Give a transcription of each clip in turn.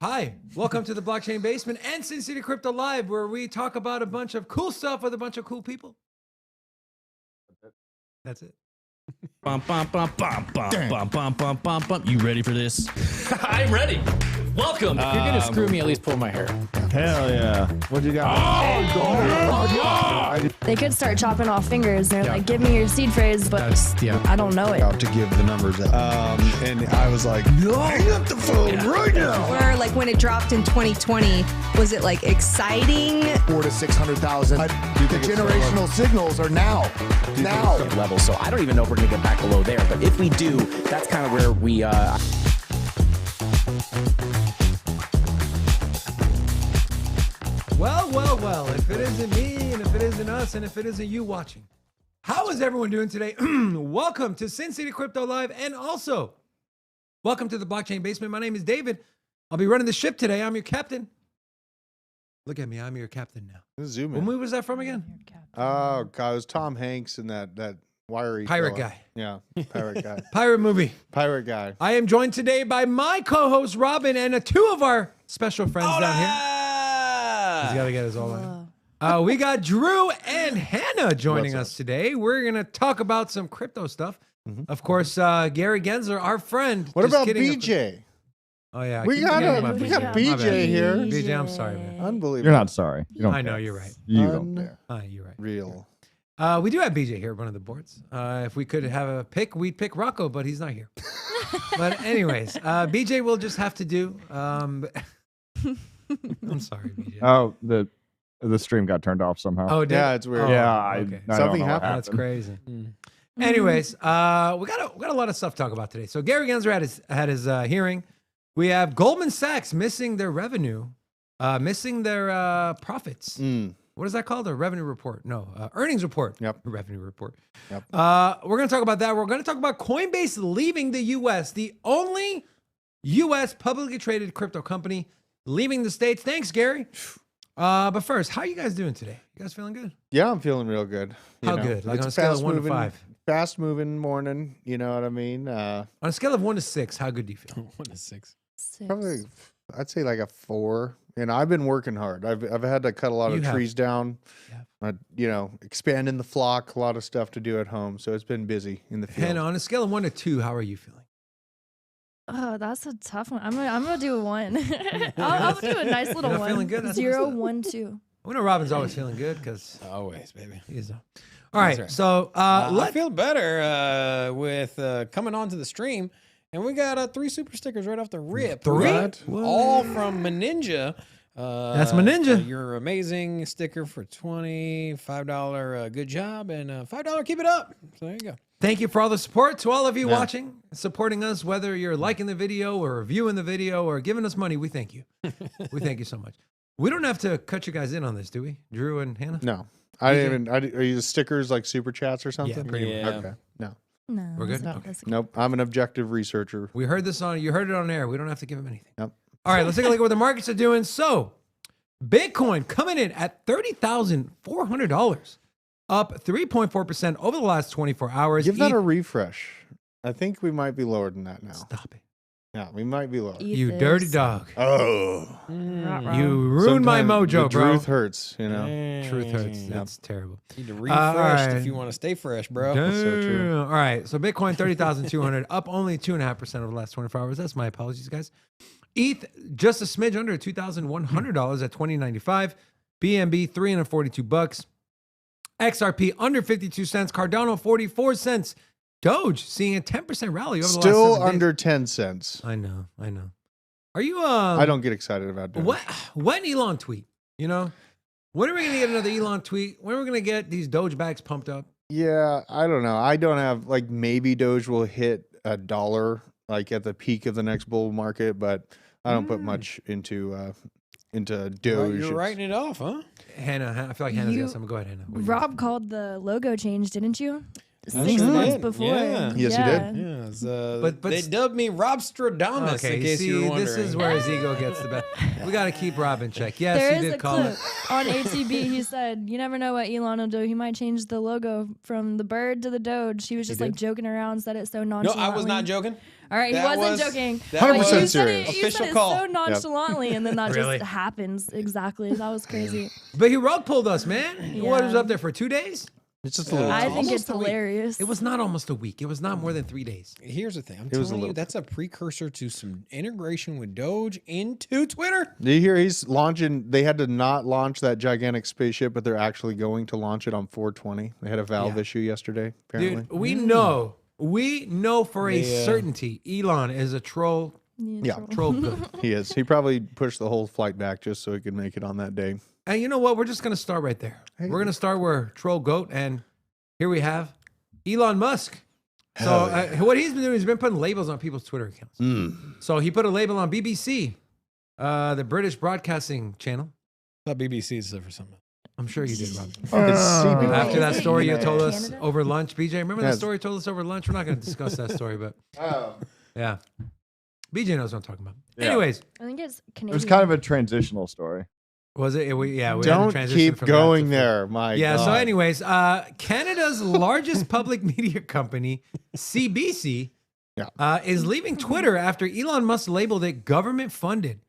Hi, welcome to the Blockchain Basement and Sin City Crypto Live, where we talk about a bunch of cool stuff with a bunch of cool people. That's it. Bum, bum, bum, bum, bum, bum, bum, bum, bum, bum. You ready for this? I'm ready. Welcome. If you're gonna screw me, at least pull my hair. Hell yeah. What you got? They could start chopping off fingers. They're like, give me your seed phrase, but I don't know it. Out to give the numbers out. And I was like, no, hang up the phone right now. Or like when it dropped in 2020, was it like exciting? 400,000 to 600,000. The generational signals are now. Level. So I don't even know if we're gonna get back below there, but if we do, that's kind of where we. Well, if it isn't me, and if it isn't us, and if it isn't you watching, how is everyone doing today? Welcome to Sin City Crypto Live, and also welcome to the Blockchain Basement. My name is David. I'll be running the ship today. I'm your captain. Look at me, I'm your captain now. Zoom in. What movie was that from again? Oh, God, it was Tom Hanks and that wiry Pirate fella. guy. Yeah, pirate guy. Pirate movie. Pirate guy. I am joined today by my co-host, Robin, and two of our special friends down here. He's got to get us all in. We got Drew and Hannah joining us today. We're going to talk about some crypto stuff. Of course, Gary Gensler, our friend. What just about kidding. BJ? Oh yeah, I We keep got forgetting about BJ here. BJ, I'm sorry, man. Unbelievable. You're not sorry. You don't I know care. you're right. You don't care. You're right. Real. We do have BJ here, one of the boards. If we could have a pick, we'd pick Rocco, but he's not here. But anyways, BJ will just have to do. I'm sorry, BJ. Oh, the stream got turned off somehow. Oh, did Yeah, it's weird. yeah, okay. I don't Something know what happened. That's crazy. Anyways, we got a lot of stuff to talk about today. So Gary Gensler had his hearing. We have Goldman Sachs missing their revenue, missing their profits. What is that called? A revenue report? No, earnings report. Yep. Revenue report. Yep. We're going to talk about that. We're going to talk about Coinbase leaving the U.S., the only U.S. publicly traded crypto company leaving the States. Thanks, Gary. But first, how you guys doing today? You guys feeling good? Yeah, I'm feeling real good. How good? Like on a scale of 1 to 5? Fast moving morning. You know what I mean? On a scale of 1 to 6, how good do you feel? 1 to 6. Probably, I'd say like a 4. And I've been working hard. I've had to cut a lot of trees down. Expanding the flock. A lot of stuff to do at home. So it's been busy in the field. Hannah, on a scale of 1 to 2, how are you feeling? Oh, that's a tough one. I'm gonna do a 1. I'll do a nice little You're not 1. feeling good? That's 0, what's 1, 2. We know Robin's always feeling good because Always, baby. he's all right. right. So I feel better with coming onto the stream. And we got 3 super stickers right off the rip. 3? Right? All from Meninja. That's Meninja. Your amazing sticker for $25 good job and $5 keep it up. So there you go. Thank you for all the support to all of you watching, supporting us, whether you're liking the video or viewing the video or giving us money. We thank you. We thank you so much. We don't have to cut you guys in on this, do we? Drew and Hannah? No. I didn't even. Are you stickers like super chats or something? Yeah, pretty much. Okay. No. No, We're good? that's Okay. that's Nope. I'm an objective researcher. We heard this you heard it on air. We don't have to give him anything. Yep. All right, let's take a look at what the markets are doing. So, Bitcoin coming in at $30,400, up 3.4% over the last 24 hours. Give that a refresh. I think we might be lower than that now. Stop it. Yeah, we might be lower. Eat You this. dirty dog. Oh. You ruined my Sometimes mojo, the bro. truth hurts, you know. Truth hurts. That's terrible. Need to refresh right. if you want to stay fresh, bro. Damn. so true. All right. So Bitcoin 30,200, up only 2.5% over the last 24 hours. That's my apologies, guys. ETH just a smidge under $2,100 at $20.95. BNB $342. XRP under 52 cents. Cardano 44 cents. Doge seeing a 10% rally over the last 7 Still days. under 10 cents. I know. Are you I don't get excited about that. When Elon tweet? You know, when are we gonna get another Elon tweet? When are we gonna get these Doge bags pumped up? Yeah, I don't know. I don't have like maybe Doge will hit $1 like at the peak of the next bull market, but I don't put much into Doge. You're writing it off, huh? Hannah, I feel like Hannah's got something. Go ahead, Hannah. What do you Rob called the logo change, didn't you? I 6 sure months did. before. Yeah. Yes, he did. Yeah, it's, But they dubbed me Rob Stradamus, Okay, in case see, you're wondering. this is where his ego gets the best. We got to keep Rob in check. Yes, There he is did a call clip it. on ATB. He said, "You never know what Elon will do. He might change the logo from the bird to the Doge." He was just like joking around, said it so No, nonchalantly. I was not joking. All right, he That wasn't was- joking. that But 100% you said serious. it, you Official said call. it so nonchalantly, and then that Really? just happens exactly. That was crazy. But he rug pulled us, man. What was Yeah. up there for 2 days? It's just a little. I think almost it's a week. hilarious. It was not almost a week. It was not more than 3 days. Here's the thing. I'm It was a telling you, little- that's a precursor to some integration with Doge into Twitter. Do you hear he's launching? They had to not launch that gigantic spaceship, but they're actually going to launch it on 420. They had a valve issue yesterday, apparently. Dude, we know for a certainty Elon is a troll. Yeah. Troll good. He is. He probably pushed the whole flight back just so he could make it on that day. And you know what? We're just going to start right there. We're going to start where troll goat. And here we have Elon Musk. So what he's been doing, he's been putting labels on people's Twitter accounts. So he put a label on BBC, the British Broadcasting Channel. I thought BBC is for something. I'm sure you did, Rob. It's CB. After that Is it story you United told us Canada? over lunch, BJ. Remember that Yes. story you told us over lunch? We're not going to discuss that story, but yeah. BJ knows what I'm talking about. Yeah. Anyways, I think it's It Canadian. was kind of a transitional story. was it? We had to Don't transition keep from that to going food. there, my Yeah. God. So, anyways, Canada's largest public media company, CBC, is leaving Twitter after Elon Musk labeled it government funded.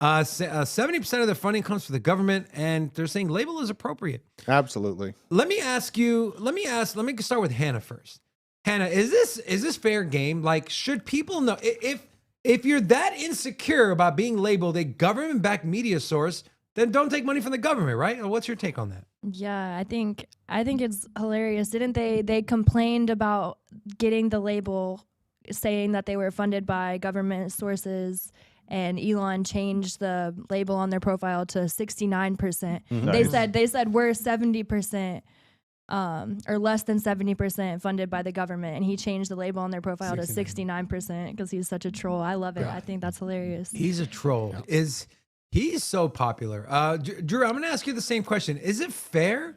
70% of their funding comes from the government, and they're saying label is appropriate. Absolutely. Let me start with Hannah first. Hannah, is this fair game? Like, should people know if if you're that insecure about being labeled a government-backed media source, then don't take money from the government, right? What's your take on that? Yeah, I think it's hilarious. Didn't they complained about getting the label saying that they were funded by government sources, and Elon changed the label on their profile to 69%. Mm-hmm. They said we're 70% or less than 70% funded by the government, and he changed the label on their profile to 69% because he's such a troll. I love it. I think that's hilarious. He's a troll. He's so popular. Drew, I'm going to ask you the same question. Is it fair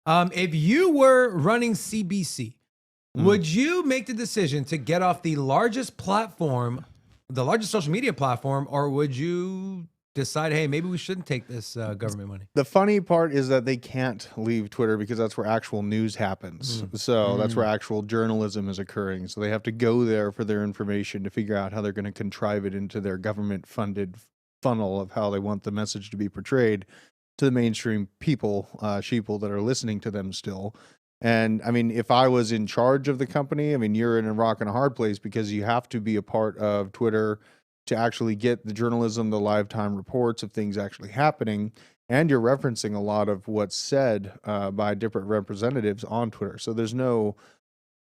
if you were running CBC, would you make the decision to get off the largest platform, the largest social media platform, or would you decide, hey, maybe we shouldn't take this government money? The funny part is that they can't leave Twitter because that's where actual news happens. So that's where actual journalism is occurring. So they have to go there for their information to figure out how they're going to contrive it into their government-funded funnel of how they want the message to be portrayed to the mainstream people, sheeple that are listening to them still. And I mean, if I was in charge of the company, I mean, you're in a rock and a hard place because you have to be a part of Twitter to actually get the journalism, the live time reports of things actually happening. And you're referencing a lot of what's said by different representatives on Twitter. So there's no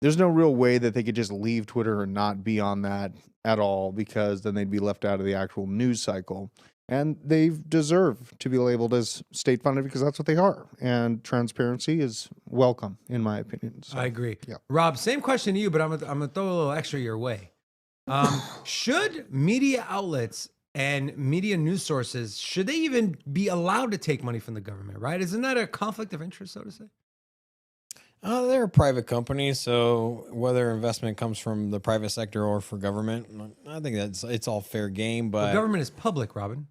real way that they could just leave Twitter and not be on that at all, because then they'd be left out of the actual news cycle. And they deserve to be labeled as state funded because that's what they are. And transparency is welcome, in my opinion. So, I agree. Yeah. Rob, same question to you, but I'm gonna throw a little extra your way. Should media outlets and media news sources, should they even be allowed to take money from the government, right? Isn't that a conflict of interest, so to say? They're a private company, so whether investment comes from the private sector or for government, I think it's all fair game. But the government is public, Robin.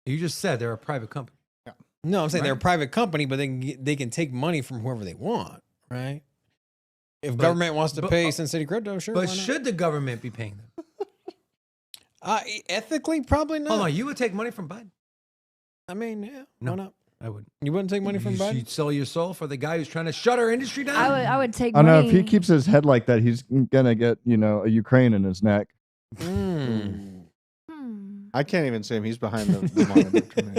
You just said they're a private company. Yeah. No, I'm saying they're a private company, but they can take money from whoever they want, right? If government wants to pay Sin City Crypto, sure. But should the government be paying them? Ethically, probably not. Hold on, you would take money from Biden? I mean, yeah, No. why not? I wouldn't. You wouldn't take money from Biden? You'd sell your soul for the guy who's trying to shut our industry down? I would take I money. know if he keeps his head like that, he's gonna get a Ukraine in his neck. I can't even say him. He's behind the monitor to me.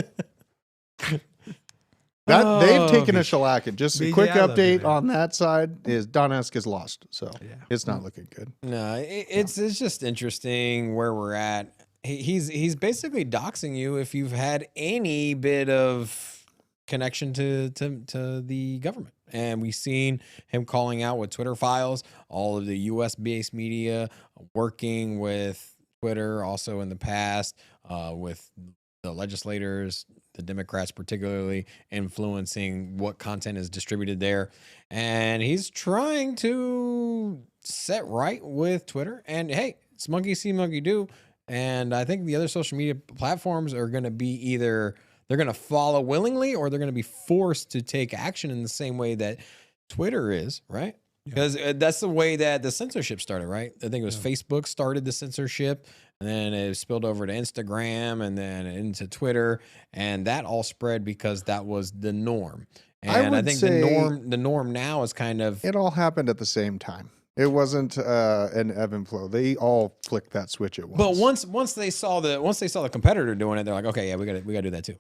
They've taken a shellacking. Just a BJ, quick I love you, update man. on that side is Donetsk is lost. So it's not looking good. No, it's just interesting where we're at. He's basically doxing you if you've had any bit of connection to the government. And we've seen him calling out with Twitter files, all of the US-based media working with Twitter also in the past, with the legislators, the Democrats particularly, influencing what content is distributed there. And he's trying to set right with Twitter. And hey, it's monkey see, monkey do. And I think the other social media platforms are going to be either they're going to follow willingly or they're going to be forced to take action in the same way that Twitter is, right? Because that's the way that the censorship started, right? I think it was Facebook started the censorship, and then it spilled over to Instagram and then into Twitter, and that all spread because that was the norm. And I think the norm now is kind of It all happened at the same time. It wasn't an ebb and flow. They all flicked that switch at once. But once they saw the competitor doing it, they're like, okay, yeah, we got to do that too.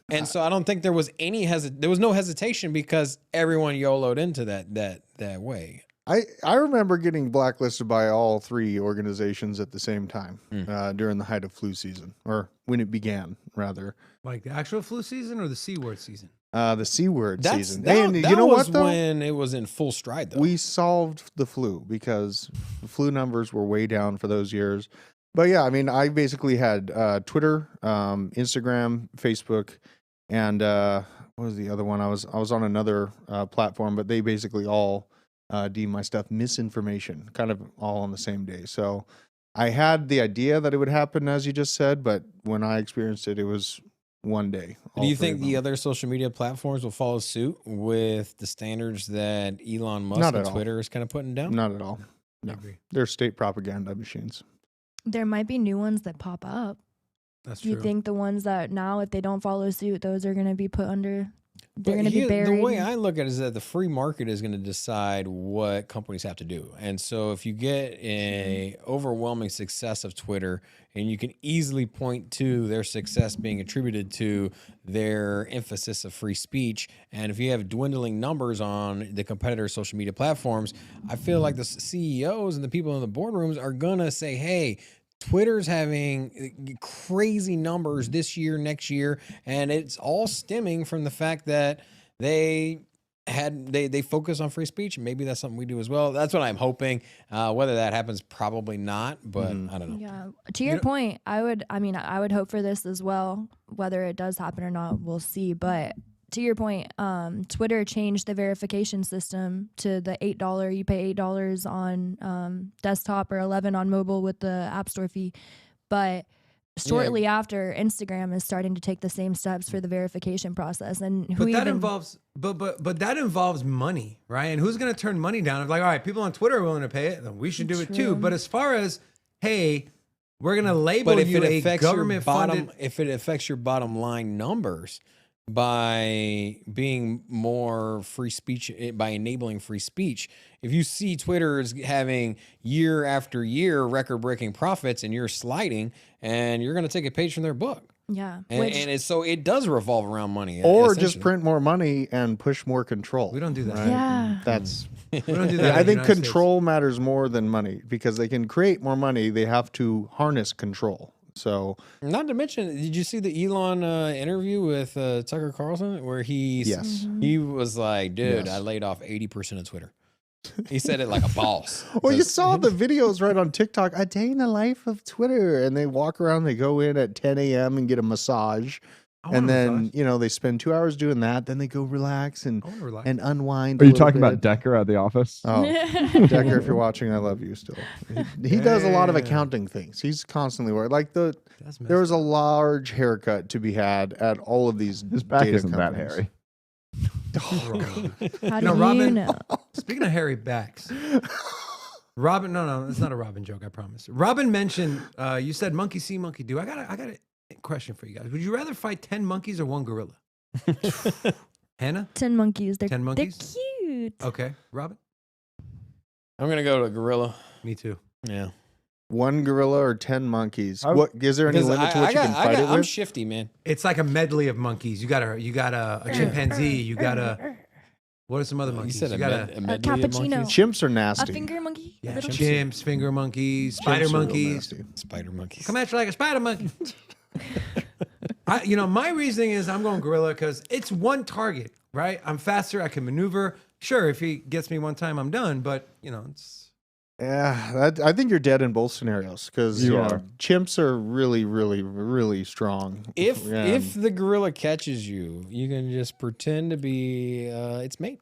And so I don't think there was no hesitation because everyone YOLO'd into that way. I remember getting blacklisted by all three organizations at the same time during the height of flu season, or when it began, rather. Like the actual flu season or the C word season? The C word season. That And you know was what, though? when it was in full stride, though. We solved the flu because the flu numbers were way down for those years. But yeah, I mean, I basically had Twitter, Instagram, Facebook, and what was the other one? I was on another platform, but they basically all deemed my stuff misinformation, kind of all on the same day. So I had the idea that it would happen, as you just said, but when I experienced it, it was one day. Do you think the other social media platforms will follow suit with the standards that Elon Musk and Twitter is kind of putting down? Not at all. No, they're state propaganda machines. There might be new ones that pop up. That's Do you think the ones that now, if they don't follow suit, those are going to be put under they're going to be buried. The way I look at it is that the free market is going to decide what companies have to do. And so if you get a overwhelming success of Twitter, and you can easily point to their success being attributed to their emphasis of free speech, and if you have dwindling numbers on the competitor social media platforms, I feel like the CEOs and the people in the boardrooms are going to say, hey, Twitter's having crazy numbers this year, next year, and it's all stemming from the fact that they focus on free speech. Maybe that's something we do as well. That's what I'm hoping. Whether that happens, probably not, but I don't know. Yeah. To your point, I would hope for this as well. Whether it does happen or not, we'll see. But to your point, Twitter changed the verification system to the $8. You pay $8 on desktop or $11 on mobile with the App Store fee. But shortly after, Instagram is starting to take the same steps for the verification process. And that involves money, right? And who's going to turn money down? If like, all right, people on Twitter are willing to pay it, then we should do it too. But as far as, hey, we're going to label you a government funded, if it affects your bottom line numbers by being more free speech, by enabling free speech, if you see Twitter is having year after year record-breaking profits and you're sliding, and you're going to take a page from their book. Yeah. And so it does revolve around money. Or just print more money and push more control. We don't do that. Right? Yeah. That's we don't do that. I think control matters more than money, because they can create more money. They have to harness control. So, not to mention, did you see the Elon interview with Tucker Carlson where he was like, dude, I laid off 80% of Twitter. He said it like a boss. Well, you saw the videos right on TikTok, a day in the life of Twitter, and they walk around, they go in at 10 a.m. and get a massage. And then, they spend 2 hours doing that. Then they go relax and unwind. Are you talking about Decker at the office? Oh, Decker, if you're watching, I love you still. He does a lot of accounting things. He's constantly worried. Like there was a large haircut to be had at all of these. His back data isn't companies. that hairy. How do Robin, you know? Speaking of hairy backs, Robin, no, it's not a Robin joke, I promise. Robin mentioned, you said monkey see, monkey do. I got a question for you guys. Would you rather fight 10 monkeys or one gorilla? Hannah? 10 monkeys. 10 monkeys? They're cute. Okay. Robin? I'm going to go to gorilla. Me too. Yeah. One gorilla or 10 monkeys? What is there any limit to what you can fight it with? I'm shifty, man. It's like a medley of monkeys. You got a chimpanzee. You got a what are some other monkeys? You said a medley of cappuccino. monkeys? Chimps are nasty. A finger monkey? Yeah, chimps, finger monkeys, spider monkeys. Spider monkeys. Come at you like a spider monkey. My reasoning is I'm going gorilla because it's one target, right? I'm faster. I can maneuver. Sure, if he gets me one time, I'm done. But it's. Yeah, I think you're dead in both scenarios because chimps are really, really, really strong. If the gorilla catches you, you can just pretend to be its mate,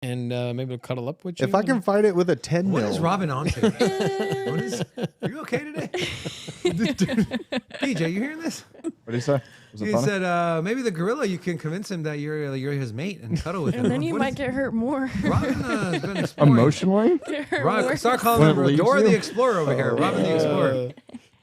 and maybe it'll cuddle up with you. If I can fight it with a 10 What mil. is Robin on to? Are you okay today? DJ, you hearing this? What did he say? Was it He funny? said maybe the gorilla, you can convince him that you're his mate and cuddle with him. And then you might get hurt more. Robin has been exploring. Emotionally? Robin, start calling him When it leaves Dora you? the Explorer over here. Robin the Explorer.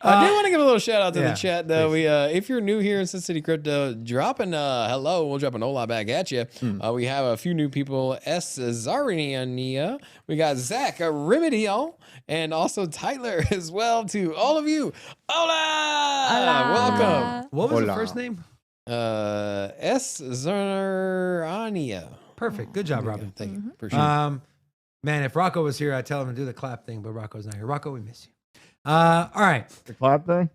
I do want to give a little shout out to yeah, the chat, though. We, if you're new here in Sin City Crypto, drop an hello. We'll drop an hola back at you. We have a few new people. S. Zarnia. We got Zach Remedial, and also Tyler as well. To all of you, hola! Welcome. What was the Hola. first name? S. Zarnia. Perfect. Good job, Robin. Thank you. Appreciate it. Man, if Rocco was here, I'd tell him to do the clap thing, but Rocco's not here. Rocco, we miss you. All right. The clap thing?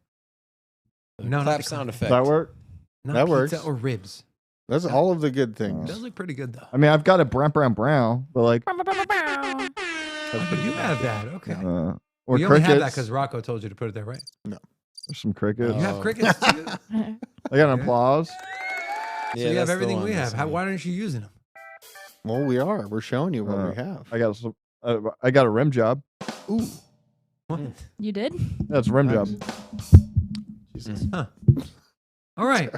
No, Clap not sound the effect. Does that work? Not That pizza works. or ribs. That's all of the good things. Does look pretty good though. I mean, I've got a brown, but like, Oh, you do have that. Okay. or You only crickets. have that because Rocco told you to put it there, right? There's some crickets. You have crickets too. I got an applause. So Yeah, you have that's the everything one, we that's have. the one. Why aren't you using them? Well, we are. We're showing you what we have. I got a rim job. Ooh. What? You did? That's a rim job. Jesus. Huh. All right.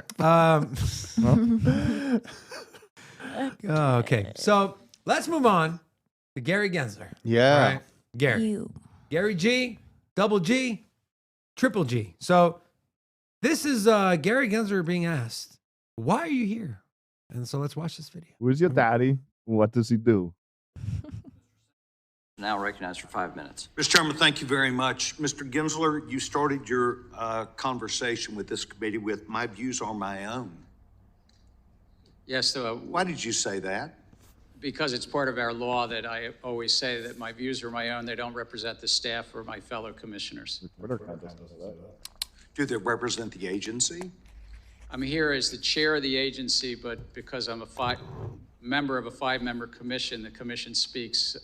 Okay. So let's move on to Gary Gensler. Yeah. All right. Gary. You. Gary G, double G, triple G. So this is Gary Gensler being asked, why are you here? And so let's watch this video. Who's your daddy? What does he do? Now recognized for 5 minutes. Mr. Chairman, thank you very much. Mr. Gimsler, you started your conversation with this committee with "my views are my own." Yes, Why did you say that? because it's part of our law that I always say that my views are my own. They don't represent the staff or my fellow commissioners. Do they represent the agency? I'm here as the chair of the agency, but because I'm a member of a 5-member commission, the commission speaks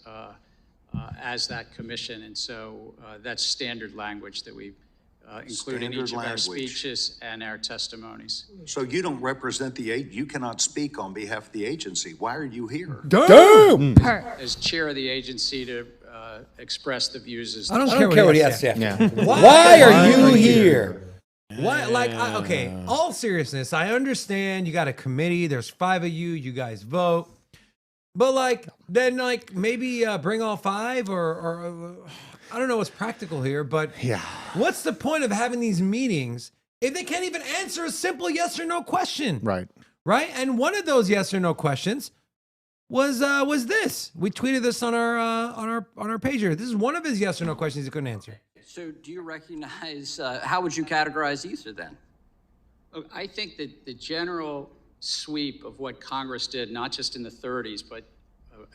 as that commission. And so that's standard language that we include in each of our speeches and our testimonies. So you don't represent the agency. You cannot speak on behalf of the agency. Why are you here? Damn! As chair of the agency to express the views as I don't care what he has to say. Yeah. Why are you here? Why? Like, okay, all seriousness, I understand you got a committee. There's 5 of you. You guys vote. But, like, then, like, maybe bring all 5 or I don't know what's practical here, but Yeah. what's the point of having these meetings if they can't even answer a simple yes or no question? Right. Right? And one of those yes or no questions was this. We tweeted this on our page here. This is one of his yes or no questions he couldn't answer. So do you recognize, how would you categorize Ether then? Look, I think that the general sweep of what Congress did, not just in the 30s, but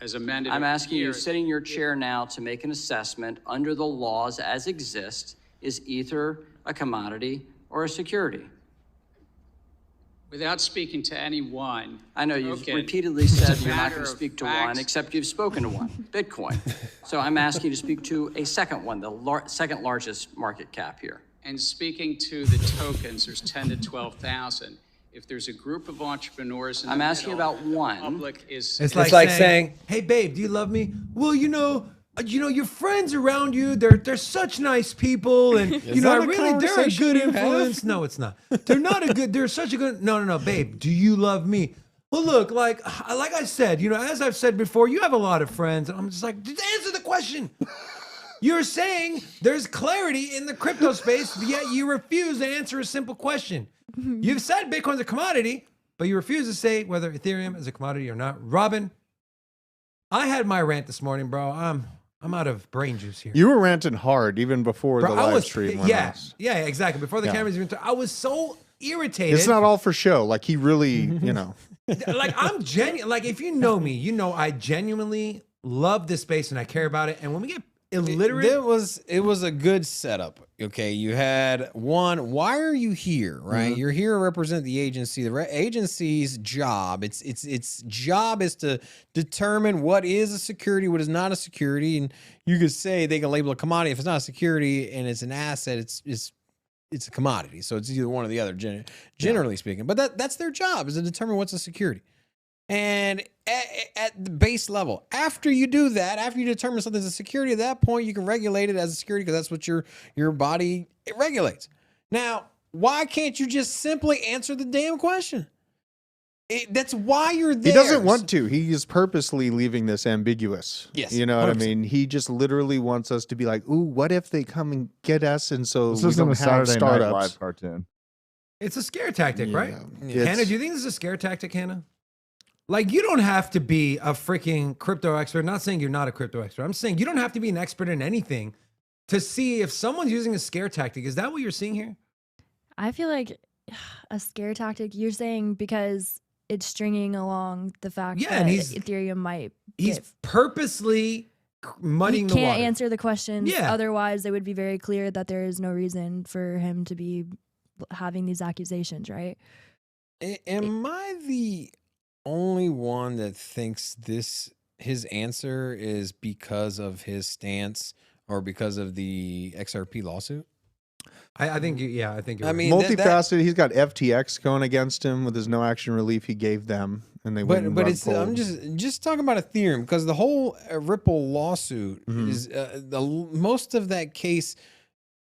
as amended. I'm asking you, sitting in your chair now, to make an assessment under the laws as exist. Is Ether a commodity or a security? Without speaking to any one. I know you've repeatedly said you're not going to speak to one, except you've spoken to one, Bitcoin. So I'm asking you to speak to a second one, the second largest market cap here. And speaking to the tokens, there's 10 to 12,000. If there's a group of entrepreneurs in the asking about one. Public is. It's like saying, "Hey, babe, do you love me?" Well, you know, your friends around you, they're such nice people, and they're a good influence. No, it's not. They're such a good. No, babe, do you love me? Well, look, like I said, as I've said before, you have a lot of friends, and I'm just like, just answer the question. You're saying there's clarity in the crypto space, yet you refuse to answer a simple question. You've said Bitcoin's a commodity, but you refuse to say whether Ethereum is a commodity or not. Robin, I had my rant this morning, bro. I'm out of brain juice here. You were ranting hard even before the live stream went off. Yeah, exactly. Before the cameras even I was so irritated. It's not all for show. Like he really, Like I'm genuine. Like if you know me, I genuinely love this space and I care about it. And when we get illiterate, it was a good setup. Okay, you had one. Why are you here? Right, you're here to represent the agency. The agency's job. Its job is to determine what is a security, what is not a security, and you could say they can label a commodity if it's not a security and it's an asset. It's a commodity, so it's either one or the other. Generally speaking, but that's their job, is to determine what's a security. And at the base level, after you do that, after you determine something's a security, at that point you can regulate it as a security because that's what your body regulates. Now, why can't you just simply answer the damn question? That's why you're there. He doesn't want to. He is purposely leaving this ambiguous. Yes, you know what I mean? He just literally wants us to be like, "Ooh, what if they come and get us?" And so This we isn't don't a have Saturday Night startups. Live cartoon. it's a scare tactic, right? It's- Hannah, do you think this is a scare tactic, Hannah? Like, you don't have to be a freaking crypto expert. I'm not saying you're not a crypto expert. I'm saying you don't have to be an expert in anything to see if someone's using a scare tactic. Is that what you're seeing here? I feel like a scare tactic, you're saying because it's stringing along the fact that Ethereum might purposely muddying the water. He can't answer the questions. Yeah. Otherwise, it would be very clear that there is no reason for him to be having these accusations, right? Am I the only one that thinks his answer is because of his stance or because of the XRP lawsuit? I think you're right. Multifaceted. He's got FTX going against him with his no action relief he gave them, and they went. But it's I'm just talking about Ethereum because the whole Ripple lawsuit is most of that case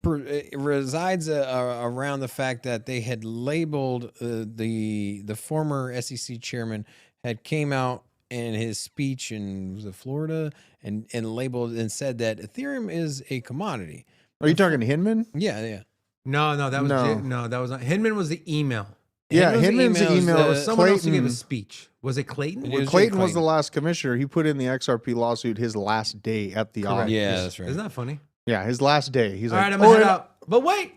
resides around the fact that they had labeled the former SEC chairman had came out in his speech in Florida and labeled and said that Ethereum is a commodity. Are you talking Hinman? Yeah. No, that was not. Hinman was the email. Yeah, Hinman's email There was was someone else who gave a Clayton. speech. Was it Clayton? It was Clayton was Clayton. the last commissioner. He put in the XRP lawsuit his last day at the Correct. office. Yeah, that's right. Isn't that funny? Yeah, his last day. He's All like, right, I'm gonna head and- out. But wait,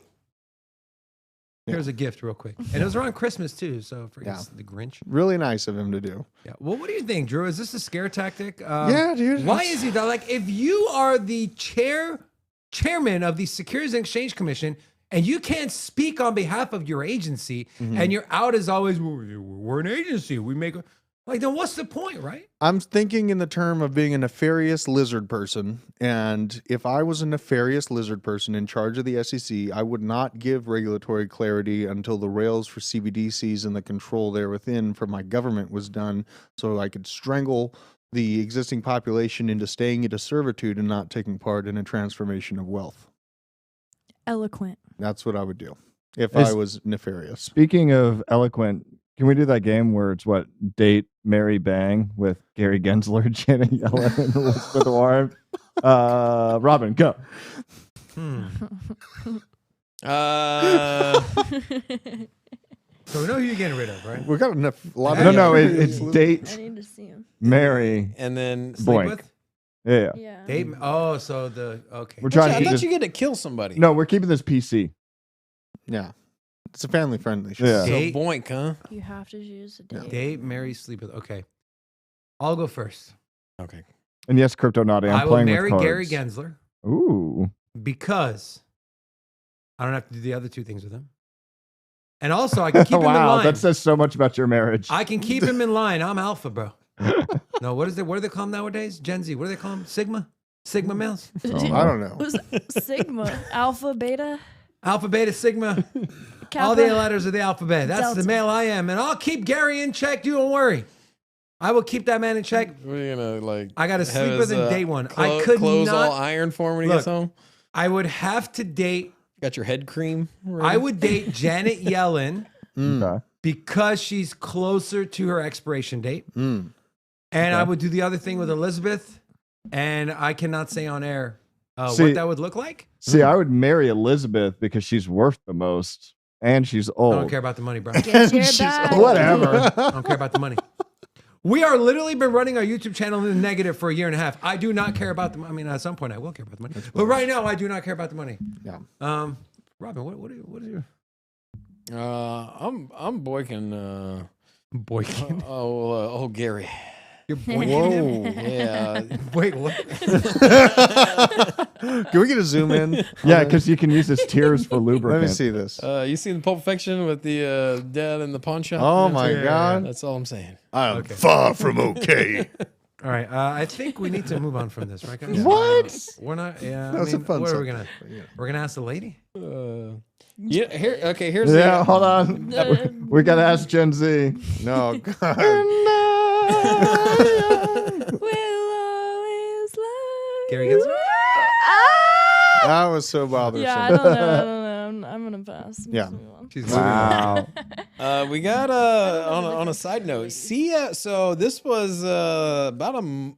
here's a gift, real quick, and it was around Christmas too. So for the Grinch. Really nice of him to do. Yeah. Well, what do you think, Drew? Is this a scare tactic? Yeah, dude. Why is he that? Like, if you are the chairman of the Securities and Exchange Commission, and you can't speak on behalf of your agency, and your out is always, we're an agency. We make like, then what's the point, right? I'm thinking in the term of being a nefarious lizard person. And if I was a nefarious lizard person in charge of the SEC, I would not give regulatory clarity until the rails for CBDCs and the control there within for my government was done, so I could strangle the existing population into staying into servitude and not taking part in a transformation of wealth. Eloquent. That's what I would do if Is- I was nefarious. Speaking of eloquent, can we do that game where it's what, date, marry, bang with Gary Gensler, Janet Yellen, and Elizabeth Warren? Robin, go. So we know who you're getting rid of, right? We got a lot No, of no, it's date, I need to see him. marry, And then Sleep boink. with? Yeah. Yeah. Date. Oh, so the okay. We're trying I to thought keep you this. get to kill somebody. No, we're keeping this PC. Yeah. It's a family friendly show. Yeah. So Date. boink, huh? You have to choose a date. Date, marry, sleep with. Okay. I'll go first. Okay. And yes, Crypto Naughty, I'm I will playing marry with Gary cards. Gensler Ooh. because I don't have to do the other two things with him. And also, I can keep him in Wow, line. that says so much about your marriage. I can keep him in line. I'm alpha, bro. No, what do they call him nowadays? Gen Z. What do they call him? Sigma? Sigma males? I don't know. Who's Sigma? Alpha, beta, Alpha, beta, sigma. kappa. All the letters of the alphabet. That's Delta. the male I am. And I'll keep Gary in check. You don't worry. I will keep that man in check. We're gonna like. I got to have sleep with his, him day one. I could clothes not. all iron for him when he Look, gets home. I would have to date. Got your head cream. ready? I would date Janet Yellen Okay. because she's closer to her expiration date. Mm. And I would do the other thing with Elizabeth. And I cannot say on air See- what that would look like. See, I would marry Elizabeth because she's worth the most and she's I old. don't care about the money, bro. Get your She's bag. Whatever. I don't care about the money. We are literally been running our YouTube channel in the negative for a year and a half. I do not care about the money. I mean, at some point I will care about the money. But right now I do not care about the money. Yeah. Robin, what are your I'm boyking. boykin? Oh, Gary. You're boykin him? Yeah. Wait, what? Can we get a zoom in? Yeah, because you can use his tears for Let lubricant. me see this. You seen Pulp Fiction with the dad in the pawn shop? Oh my yeah, God. That's all I'm saying. I'm far from okay. All right, I think we need to move on from this, right, guys? What? We're not. Yeah, That was a fun what are we subject, gonna? but yeah. We're gonna ask the lady. Yeah. Here. Okay. Here's Yeah, the. hold on. We got to ask Gen Z. No, God. Will always love Gary you. Gensler? That was so bothersome. Yeah, I don't know. I'm gonna pass. Yeah. Let's move on. She's Wow. We got on a side note. So this was about a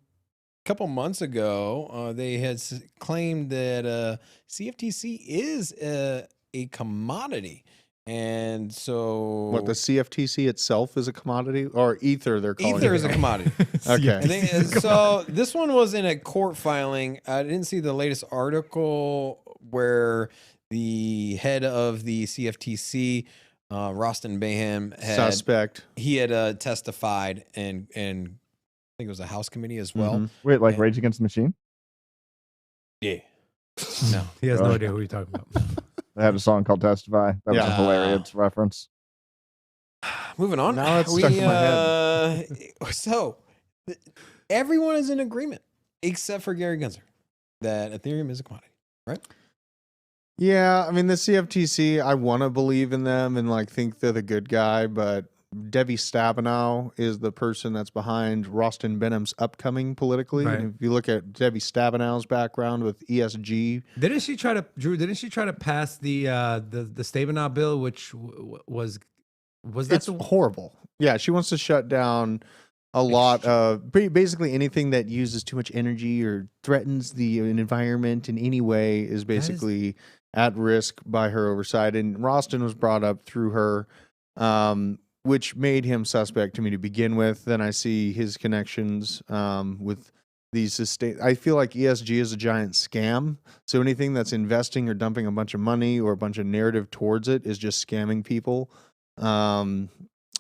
couple months ago. They had claimed that CFTC is a commodity, and so What, the CFTC itself is a commodity? Or Ether, they're calling Ether it. is a commodity. Okay. And so this one was in a court filing. I didn't see the latest article where the head of the CFTC, Rostin Bayham, Suspect. He had testified, and I think it was a House committee as well. Mhm. Wait, like Rage Against the Machine? Yeah. No. He has no idea who you're talking about. They had a song called Testify. That was Yeah. a hilarious reference. Moving on. Now it's stuck in my head. So everyone is in agreement except for Gary Gensler that Ethereum is a commodity, right? Yeah, I mean, the CFTC, I want to believe in them and like think they're the good guy, but Debbie Stabenow is the person that's behind Rostin Benham's upcoming politically. Right. And if you look at Debbie Stabenow's background with ESG, Didn't she try to, Drew? Didn't she try to pass the Stabenow bill, which was that it's the horrible. Yeah, she wants to shut down a lot of basically anything that uses too much energy or threatens the environment in any way is basically at risk by her oversight. And Rostin was brought up through her which made him suspect to me to begin with. Then I see his connections with these I feel like ESG is a giant scam. So anything that's investing or dumping a bunch of money or a bunch of narrative towards it is just scamming people.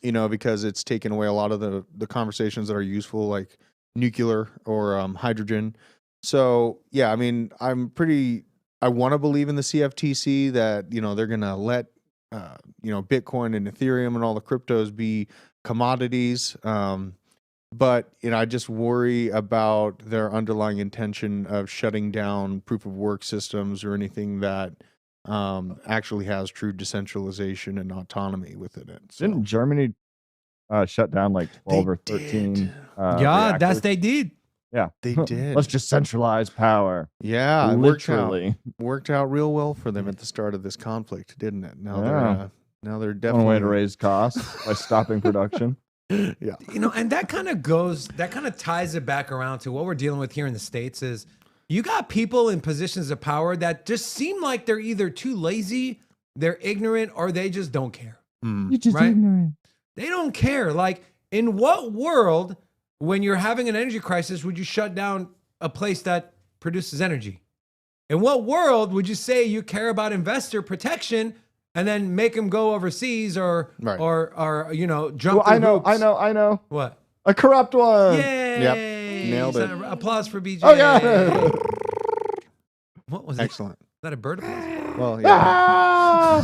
Because it's taken away a lot of the conversations that are useful, like nuclear or hydrogen. So yeah, I mean, I want to believe in the CFTC that, they're going to let, Bitcoin and Ethereum and all the cryptos be commodities. But, I just worry about their underlying intention of shutting down proof of work systems or anything that actually has true decentralization and autonomy within it. So. Didn't Germany shut down like 12 or 13? That's they did. Yeah, they did. Let's just centralize power. Yeah, literally worked out real well for them at the start of this conflict, didn't it? Now they're definitely one way to raise costs by stopping production. Yeah, and that kind of ties it back around to what we're dealing with here in the States. Is you got people in positions of power that just seem like they're either too lazy, they're ignorant, or they just don't care. You're just ignorant. They don't care. Like, in what world, when you're having an energy crisis, would you shut down a place that produces energy? In what world would you say you care about investor protection and then make them go overseas or jump through I know. hoops? What? A corrupt one. Yay! Yep. Nailed it. Applause for BJ. Oh yeah. What was excellent? Is that a bird applause? Well, yeah.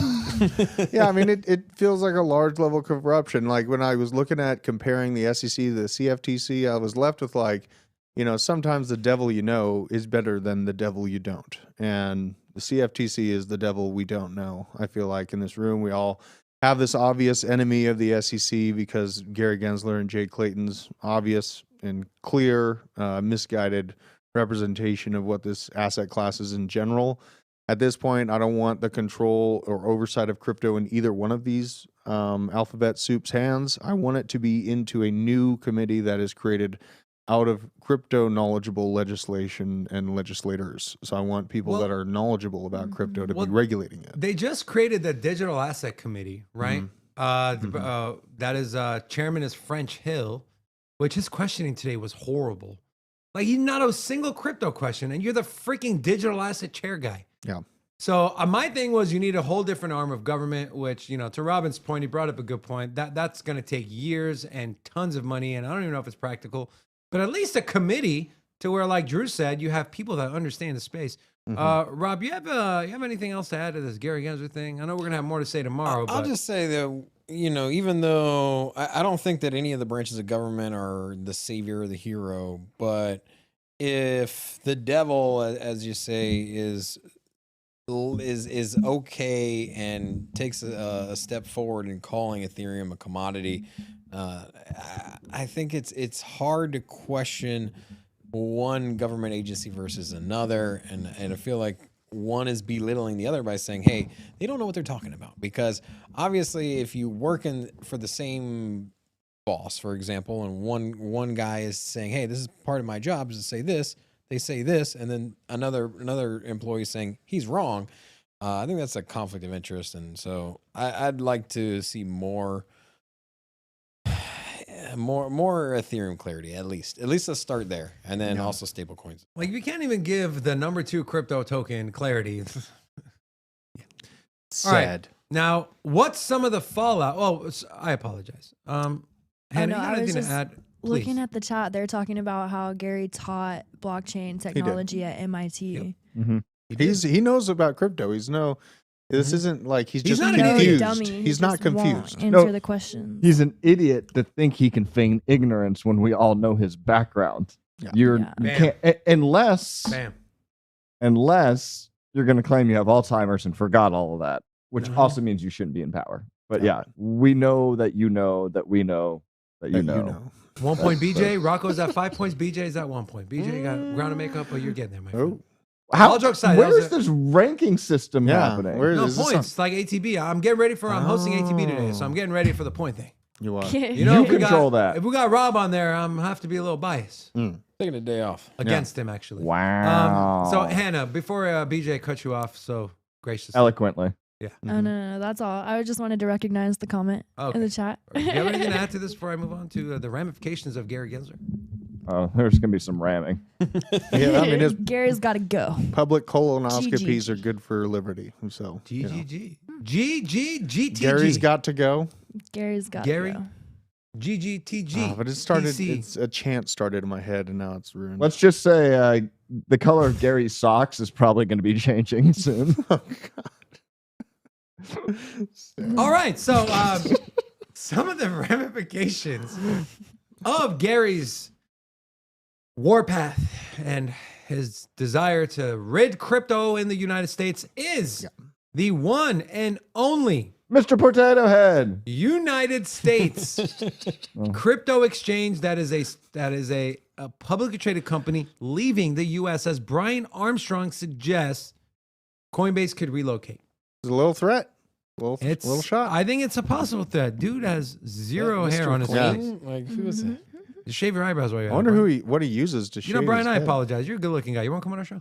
Yeah, I mean, it feels like a large level of corruption. Like when I was looking at comparing the SEC to the CFTC, I was left with like, sometimes the devil is better than the devil you don't. And the CFTC is the devil we don't know. I feel like in this room, we all have this obvious enemy of the SEC because Gary Gensler and Jay Clayton's obvious and clear, misguided representation of what this asset class is in general. At this point, I don't want the control or oversight of crypto in either one of these alphabet soup's hands. I want it to be into a new committee that is created out of crypto knowledgeable legislation and legislators. So I want people that are knowledgeable about crypto to be regulating it. They just created the Digital Asset Committee, right? That is chairman is French Hill, which his questioning today was horrible. Like, he's not a single crypto question, and you're the freaking digital asset chair guy. Yeah. So my thing was, you need a whole different arm of government, which, to Robin's point, he brought up a good point. That's going to take years and tons of money, and I don't even know if it's practical. But at least a committee to where, like Drew said, you have people that understand the space. Rob, you have anything else to add to this Gary Gensler thing? I know we're going to have more to say tomorrow. I'll just say that, even though I don't think that any of the branches of government are the savior or the hero, but if the devil, as you say, is okay and takes a step forward in calling Ethereum a commodity, I think it's hard to question one government agency versus another, and I feel like one is belittling the other by saying, hey, they don't know what they're talking about. Because obviously, if you work for the same boss, for example, and one guy is saying, hey, this is part of my job is to say this, they say this, and then another employee is saying he's wrong. I think that's a conflict of interest, and so I'd like to see more Ethereum clarity, at least let's start there, and then also stable coins. Like, you can't even give the number 2 crypto token clarity. Sad. All right. Now, what's some of the fallout? Oh, I apologize. Hannah, you got anything to add? Please. Looking at the chat, they're talking about how Gary taught blockchain technology at MIT. Yep. Mm-hmm. He knows about crypto. This isn't like he's just not confused. Dummy. He's not confused. Answer the question. He's an idiot to think he can feign ignorance when we all know his background. Yeah. You can't unless you're going to claim you have Alzheimer's and forgot all of that, which also means you shouldn't be in power. But we know that you know that we know that you know. 1 point BJ. Rocco's at 5 points. BJ is at 1 point. BJ got ground to make up, but you're getting there, my friend. All jokes aside, where is this ranking system happening? No points. Like ATB. I'm getting ready for. I'm hosting ATB today, so I'm getting ready for the point thing. You are. You control that. If we got Rob on there, I'm have to be a little biased. Taking a day off against him, actually. Wow. So Hannah, before BJ cut you off so graciously, eloquently. Yeah. Oh, no, that's all. I just wanted to recognize the comment in the chat. Do you have anything to add to this before I move on to the ramifications of Gary Gensler? Oh, there's gonna be some ramming. Yeah, I mean, his Gary's got to go. public colonoscopies GG. are good for liberty. So you know. GGG. GGGTG. Gary's got to go. Gary's got Gary? to go. GGTG. Oh, but it started. TC. It's a chant started in my head, and now it's ruined. Let's just say the color of Gary's socks is probably going to be changing soon. Oh, God. All right. So some of the ramifications of Gary's warpath and his desire to rid crypto in the United States is the one and only Mr. Potato Head. United States crypto exchange that is a publicly traded company leaving the U.S. as Brian Armstrong suggests Coinbase could relocate. It's a little threat. It's little shot. I think it's a possible threat. Dude has zero hair on his face. Like, who is it? Just shave your eyebrows while you're I at wonder it, what he uses to shave. You know, Brian, his I head. apologize. You're a good-looking guy. You want to come on our show?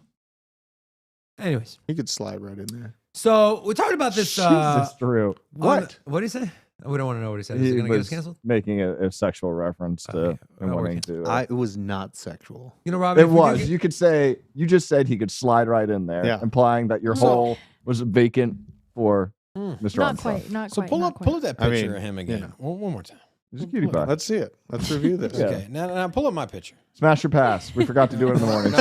Anyways, He could slide right in there. so we're talking about this. Jesus, Drew. What? What did he say? We don't want to know what he said. Is He he going to get us was canceled? making a sexual reference to Okay. him We're wanting canceled. to. It was not sexual. You know, Robin. It was. You could say you just said he could slide right in there, Yeah. implying that your hole was vacant for Mr. Not Armstrong. quite. Not So quite. pull not up quite. that I picture mean, of him again. yeah. One more time. He's a cutie pie. Let's see it. Let's review this. Yeah. Okay, now pull up my picture. Smash your pass. We forgot to do it in the morning.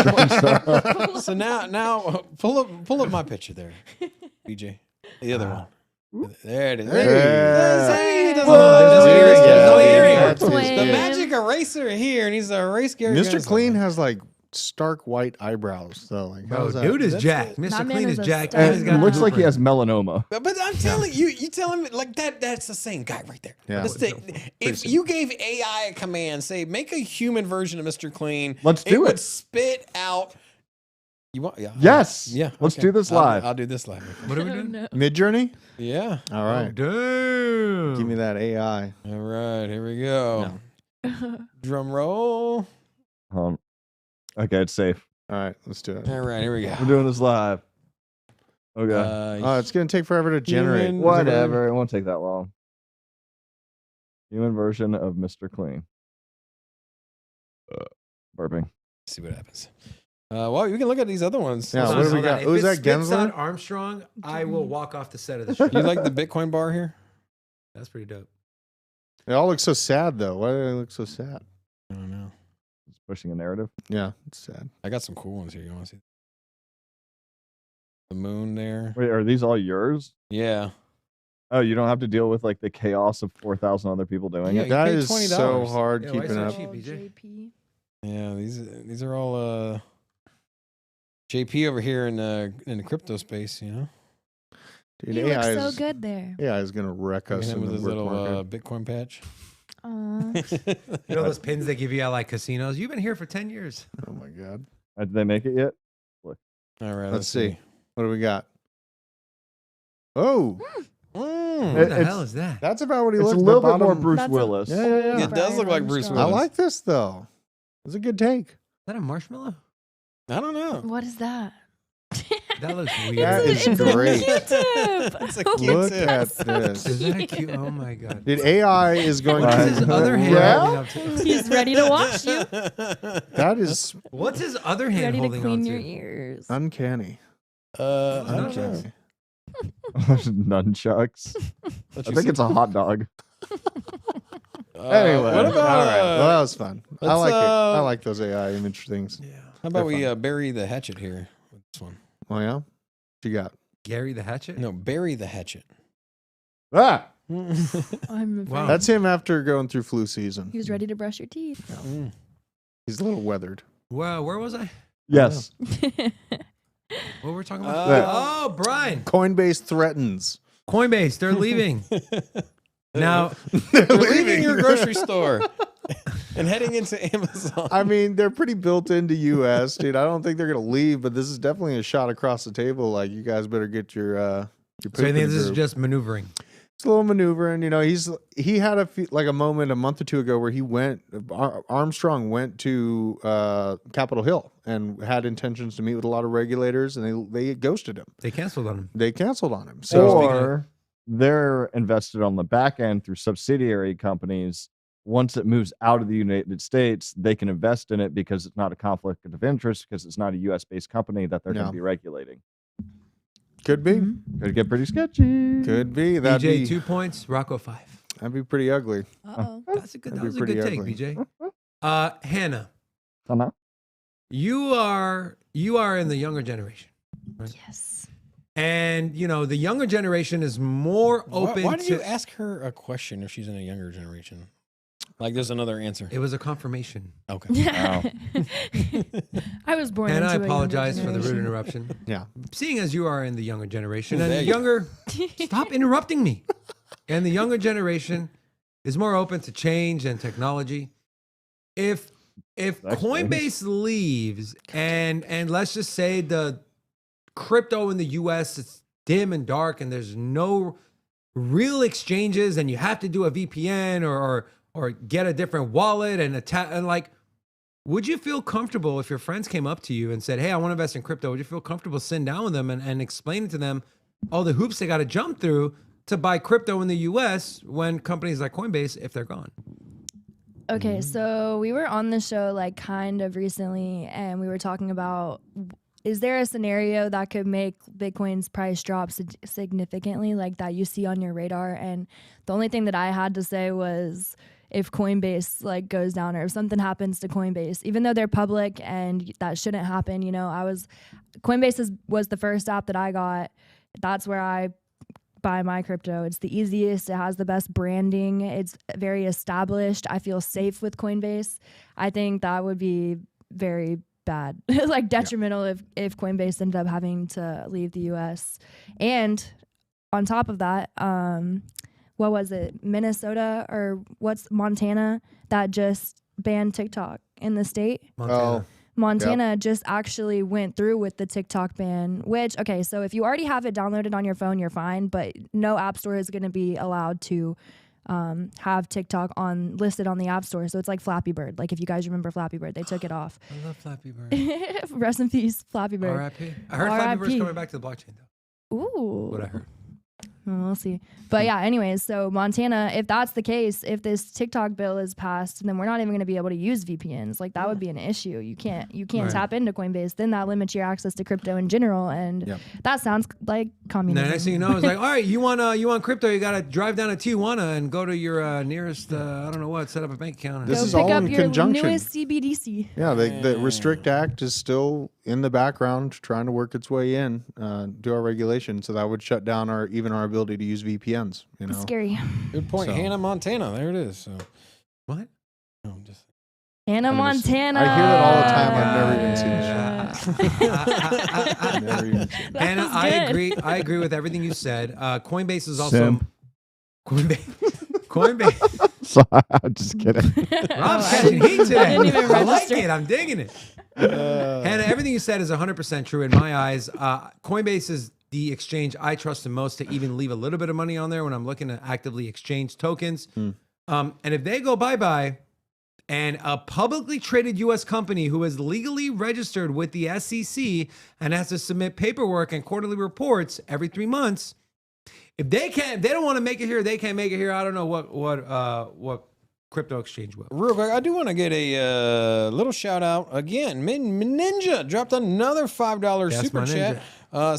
So now pull up my picture there, BJ. The other one. There it is. Yeah. See, he doesn't Whoa, look like there's this. earrings. There's no Yeah. earrings. That's his Twin. The gig. magic eraser here, and he's a race Gary. Mr. Gensler. Clean has like stark white eyebrows, though. Like, Bro, how's that? dude is That's jacked. it. Mr. That man Clean is is a jacked. stud. And he's It got looks like he blueprint. has melanoma. But I'm telling you tell him like that's the same guy right there. Yeah. If you gave AI a command, say make a human version of Mr. Clean, Let's do would it. spit out. You want? Yeah. Yes. Yeah. Let's okay. do this live. I'll do this live. What are we Oh, doing? no. Mid Journey? Yeah. All right. Damn. Give me that AI. All right. Here we go. Drum roll. Okay, it's safe. All right, let's do it. All right. Here we go. We're doing this live. Okay. Oh, it's gonna take forever to generate. Human- Whatever. It won't take that long. Human version of Mr. Clean. Burping. See what happens. Well, you can look at these other ones. Yeah, Hold what on, do we hold on. got? If Who's it that, spits out Gensler? Armstrong, I will walk off the set of the show. You like the Bitcoin bar here? That's pretty dope. They all look so sad, though. Why do they look so sad? I don't know. It's pushing a narrative. Yeah, it's sad. I got some cool ones here. You want to see? The moon there. Wait, are these all yours? Yeah. Oh, you don't have to deal with like the chaos of 4,000 other people doing Yeah, it. you That paid is $20. so hard Yeah, why keeping so up. cheap? Oh, BJ? JP. Yeah, these are all JP over here in the crypto space, you know. Dude, You look AI so is good there. AI is gonna wreck Look us at him in with the his work little market. Bitcoin patch. Aw. You know those pins they give you at like casinos? You've been here for 10 years. Oh my god. Did they make it yet? All right, Let's see. What do we got? Oh, What It- the it's- hell is that? that's about what he It's a looks. little the bit more bottom- Bruce That's a- Willis. Yeah, yeah, yeah. It does look like Bruce Armstrong. I Willis. like this though. It's a good take. Is that a marshmallow? I don't know. What is that? That looks weird. That is it's great. A Q-tip. It's a Oh, Q-tip. Look at that's so this. Is that a cute. cute? Oh my god. Dude, AI is going What's to. his other hand Yeah? holding up to? He's ready to watch you. That is What's his other hand Ready to holding on clean to? your ears. uncanny. I don't know. Nunchucks. Nunchucks. Let I you think see. it's a hot dog. Anyway, what about all right. Well, that was fun. I let's, like it. I like those AI image things. Yeah. how about we They're bury the hatchet here with this one? Oh yeah. What you got? Gary the Hatchet? No, bury the hatchet. Ah! I'm afraid. Wow. That's him after going through flu season. He was ready to brush your teeth. He's a little weathered. Well, where was I? Yes. What were we talking about? There. Oh, Brian. Coinbase threatens. Coinbase, they're leaving. Now, They're leaving your grocery store and heading into Amazon. I mean, they're pretty built into US, dude. I don't think they're gonna leave, but this is definitely a shot across the table. Like, you guys better get your so I poop in think the this is groove. just maneuvering. It's a little maneuver, and he had a moment a month or two ago where he went. Armstrong went to Capitol Hill and had intentions to meet with a lot of regulators, and they ghosted him. They canceled on him. So they're invested on the back end through subsidiary companies. Once it moves out of the United States, they can invest in it because it's not a conflict of interest because it's not a U.S. based company that they're going to be regulating. Could be. Could get pretty sketchy. Could be. That'd BJ, 2 points. Rocco 5. That'd be pretty ugly. Uh-oh. That was a good take, BJ. Hannah. Hannah. You are in the younger generation. Right? Yes. And the younger generation is more open. Why did you ask her a question if she's in a younger generation? Like there's another answer. It was a confirmation. Okay. Wow. I was born and into I a apologize younger for the rude generation. interruption. Yeah. Seeing as you are in the younger generation Ooh, and the there you younger, stop interrupting me. And the younger generation is more open to change and technology. If Coinbase leaves and let's just say the crypto in the US is dim and dark and there's no real exchanges and you have to do a VPN or get a different wallet and would you feel comfortable if your friends came up to you and said, hey, I want to invest in crypto? Would you feel comfortable sitting down with them and explaining to them all the hoops they got to jump through to buy crypto in the US when companies like Coinbase, if they're gone? Okay, so we were on the show kind of recently and we were talking about, is there a scenario that could make Bitcoin's price drop significantly like that you see on your radar? And the only thing that I had to say was if Coinbase goes down or if something happens to Coinbase, even though they're public and that shouldn't happen, Coinbase was the first app that I got. That's where I buy my crypto. It's the easiest. It has the best branding. It's very established. I feel safe with Coinbase. I think that would be very bad, detrimental if Coinbase ended up having to leave the US. And on top of that, what was it? Minnesota or Montana that just banned TikTok in the state? Montana just actually went through with the TikTok ban, which, okay, so if you already have it downloaded on your phone, you're fine, but no app store is going to be allowed to have TikTok listed on the App Store. So it's like Flappy Bird. If you guys remember Flappy Bird, they took it off. I love Flappy Bird. Rest in peace, Flappy Bird. R.I.P. I heard Flappy Bird's coming back to the blockchain, though. Ooh. What I heard. Well, we'll see. But yeah, anyways, so Montana, if that's the case, if this TikTok bill is passed, then we're not even going to be able to use VPNs. That would be an issue. You can't tap into Coinbase. Then that limits your access to crypto in general, and that sounds like communism. The next thing you know, it's all right, you want crypto, you got to drive down to Tijuana and go to your nearest, I don't know what, set up a bank account. This is pick all up in your conjunction. newest CBDC. Yeah, the Restrict Act is still in the background trying to work its way in to our regulation, so that would shut down our ability to use VPNs. Scary. Good point. So. Hannah, Montana. There it is. So. What? No, I'm just. Hannah, Montana. I hear that all the time. I've never even seen the show. Never even seen it. Hannah, I agree with everything you said. Coinbase is also Coinbase. Sorry, I'm just kidding. Rob's catching heat today. I didn't even I like register. it. I'm digging it. Hannah, everything you said is 100% true in my eyes. Coinbase is the exchange I trust the most to even leave a little bit of money on there when I'm looking to actively exchange tokens. And if they go bye-bye and a publicly traded U.S. company who is legally registered with the SEC and has to submit paperwork and quarterly reports every 3 months, if they don't want to make it here, they can't make it here. I don't know what crypto exchange will. Real quick, I do want to get a little shout out again. Ninja dropped another $5 super chat.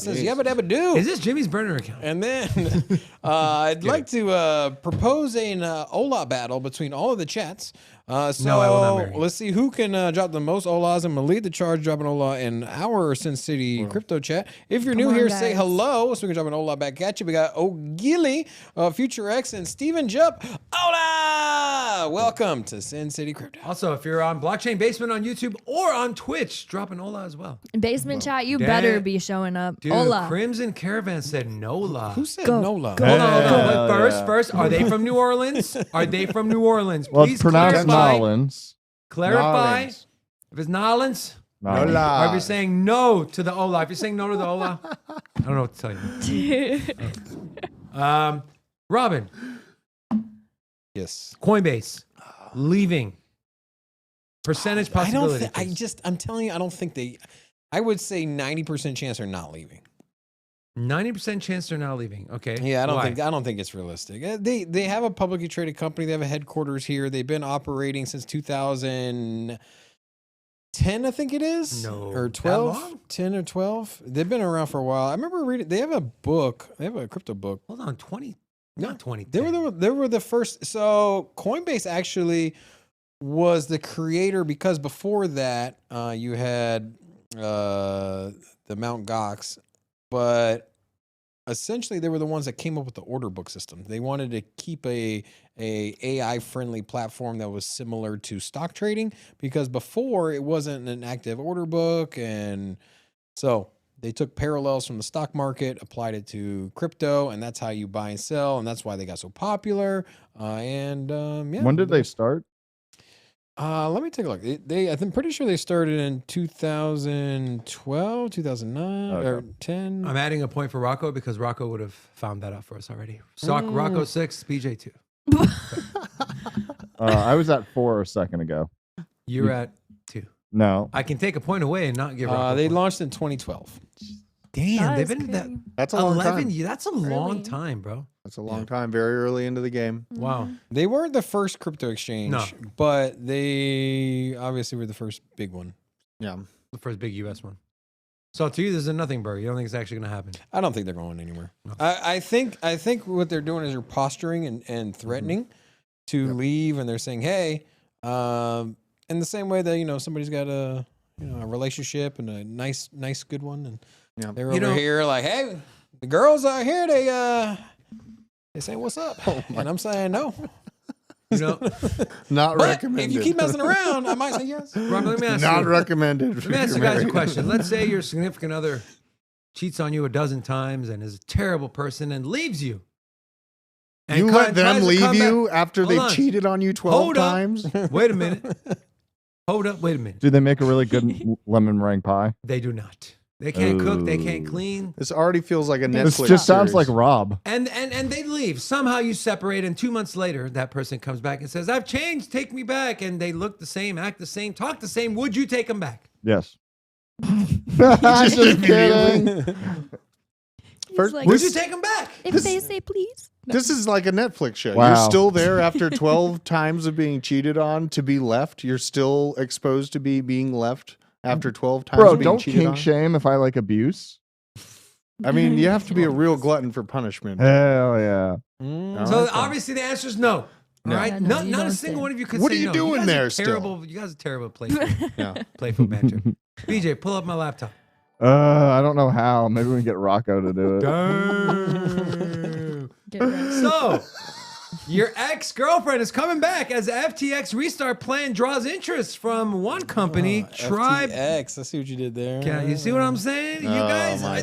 Says yabba dabba do. Is this Jimmy's burner account? And then I'd like to propose an Ola battle between all of the chats. No, I will not marry you. Let's see who can drop the most Olas. I'm going to lead the charge dropping Ola in our Sin City crypto chat. If you're new here, say hello so we can drop an Ola back at you. We got O'Gilly, Future X, and Steven Jupp. Ola! Welcome to Sin City Crypto. Also, if you're on Blockchain Basement on YouTube or on Twitch, drop an Ola as well. Basement chat, you better be showing up. Dude, Ola. Crimson Caravan said Nola. Who said Nola? Hold on. First, are they from New Orleans? Are they from New Orleans? Well, Please it's pronounced Nolans. Clarify. Nolans. If it's Nolans, Nola. or if you're saying no to the Ola. If you're saying no to the Ola, I don't know what to tell you. Robin, Yes. Coinbase, leaving. Percentage possibility. I'm telling you, I don't think I would say 90% chance they're not leaving. 90% chance they're not leaving. Okay. Yeah, I Why? don't think it's realistic. They have a publicly traded company. They have a headquarters here. They've been operating since 2010, I think it is. No, or that 12, long? 10 or 12. They've been around for a while. I remember reading. They have a book. They have a crypto book. Hold on, 20. Not 20. They were the first. So Coinbase actually was the creator, because before that you had the Mt. Gox, but essentially they were the ones that came up with the order book system. They wanted to keep a AI friendly platform that was similar to stock trading, because before it wasn't an active order book, and so they took parallels from the stock market, applied it to crypto, and that's how you buy and sell, and that's why they got so popular. Yeah. When did they start? Let me take a look. I'm pretty sure they started in 2012, 2009, or 10. I'm adding a point for Rocco because Rocco would have found that out for us already. Rocco 6, BJ 2. I was at 4 a second ago. You're at 2. No. I can take a point away and not give Rocco. They launched in 2012. Damn, they've been that. That's a long 11 time. years. That's a long time, bro. That's a long time. Very early into the game. Wow. They weren't the first crypto exchange, No. but they obviously were the first big one. Yeah. The first big U.S. one. So to you, this is a nothing burger. You don't think it's actually going to happen? I don't think they're going anywhere. No. I think what they're doing is they're posturing and threatening to leave, and they're saying, hey, in the same way that, somebody's got a relationship and a nice good one, and they're over here like, hey, the girls out here, they say what's up, and I'm saying no. Not But recommended. if you keep messing around, I might say yes. Robert, let me ask Not you. recommended. Let me ask you guys a question. Let's say your significant other cheats on you a dozen times and is a terrible person and leaves you. And You let them leave you after Hold they've on. cheated on you 12 Hold up. times? Wait a minute. Hold up. Wait a minute. Do they make a really good lemon meringue pie? They do not. They can't cook. They can't clean. This already feels like a This Netflix just sounds series. like Rob. And they leave. Somehow you separate, and 2 months later, that person comes back and says, I've changed, take me back. And they look the same, act the same, talk the same. Would you take them back? Yes. Just kidding. First, like, Would you take them back? if they say please. This is like a Netflix show. Wow. You're still there after 12 times of being cheated on to be left. You're still exposed to being left after 12 times Bro, of being don't cheated kink on. shame if I like abuse. I mean, you have to be a real glutton for punishment. Hell yeah. All So right, then. obviously the answer is no. All right? Yeah, no, not you not a don't single say. one of you could What say are you no. doing guys there are still? terrible, You guys are terrible at playful, Yeah. playful banter. BJ, pull up my laptop. I don't know how. Maybe we can get Rocco to do it. Get ready. So, your ex-girlfriend is coming back as the FTX restart plan draws interest from one company, Tribe. FTX. I see what you did there. Yeah, you see what I'm saying? You Oh, guys, my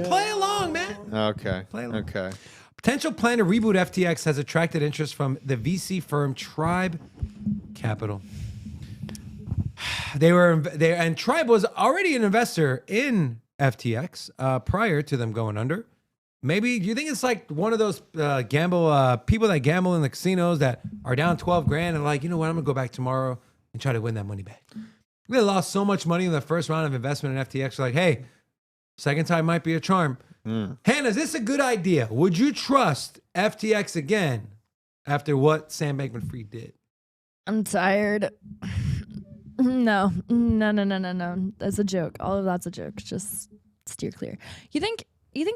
play along, man. Okay. Play along. Okay. Potential plan to reboot FTX has attracted interest from the VC firm Tribe Capital. And Tribe was already an investor in FTX prior to them going under. Maybe do you think it's like one of those people that gamble in the casinos that are down 12 grand and like, you know what, I'm gonna go back tomorrow and try to win that money back. They lost so much money in the first round of investment in FTX. Like, hey, second time might be a charm. Hannah, is this a good idea? Would you trust FTX again after what Sam Bankman-Fried did? I'm tired. No. That's a joke. All of that's a joke. Just steer clear. You think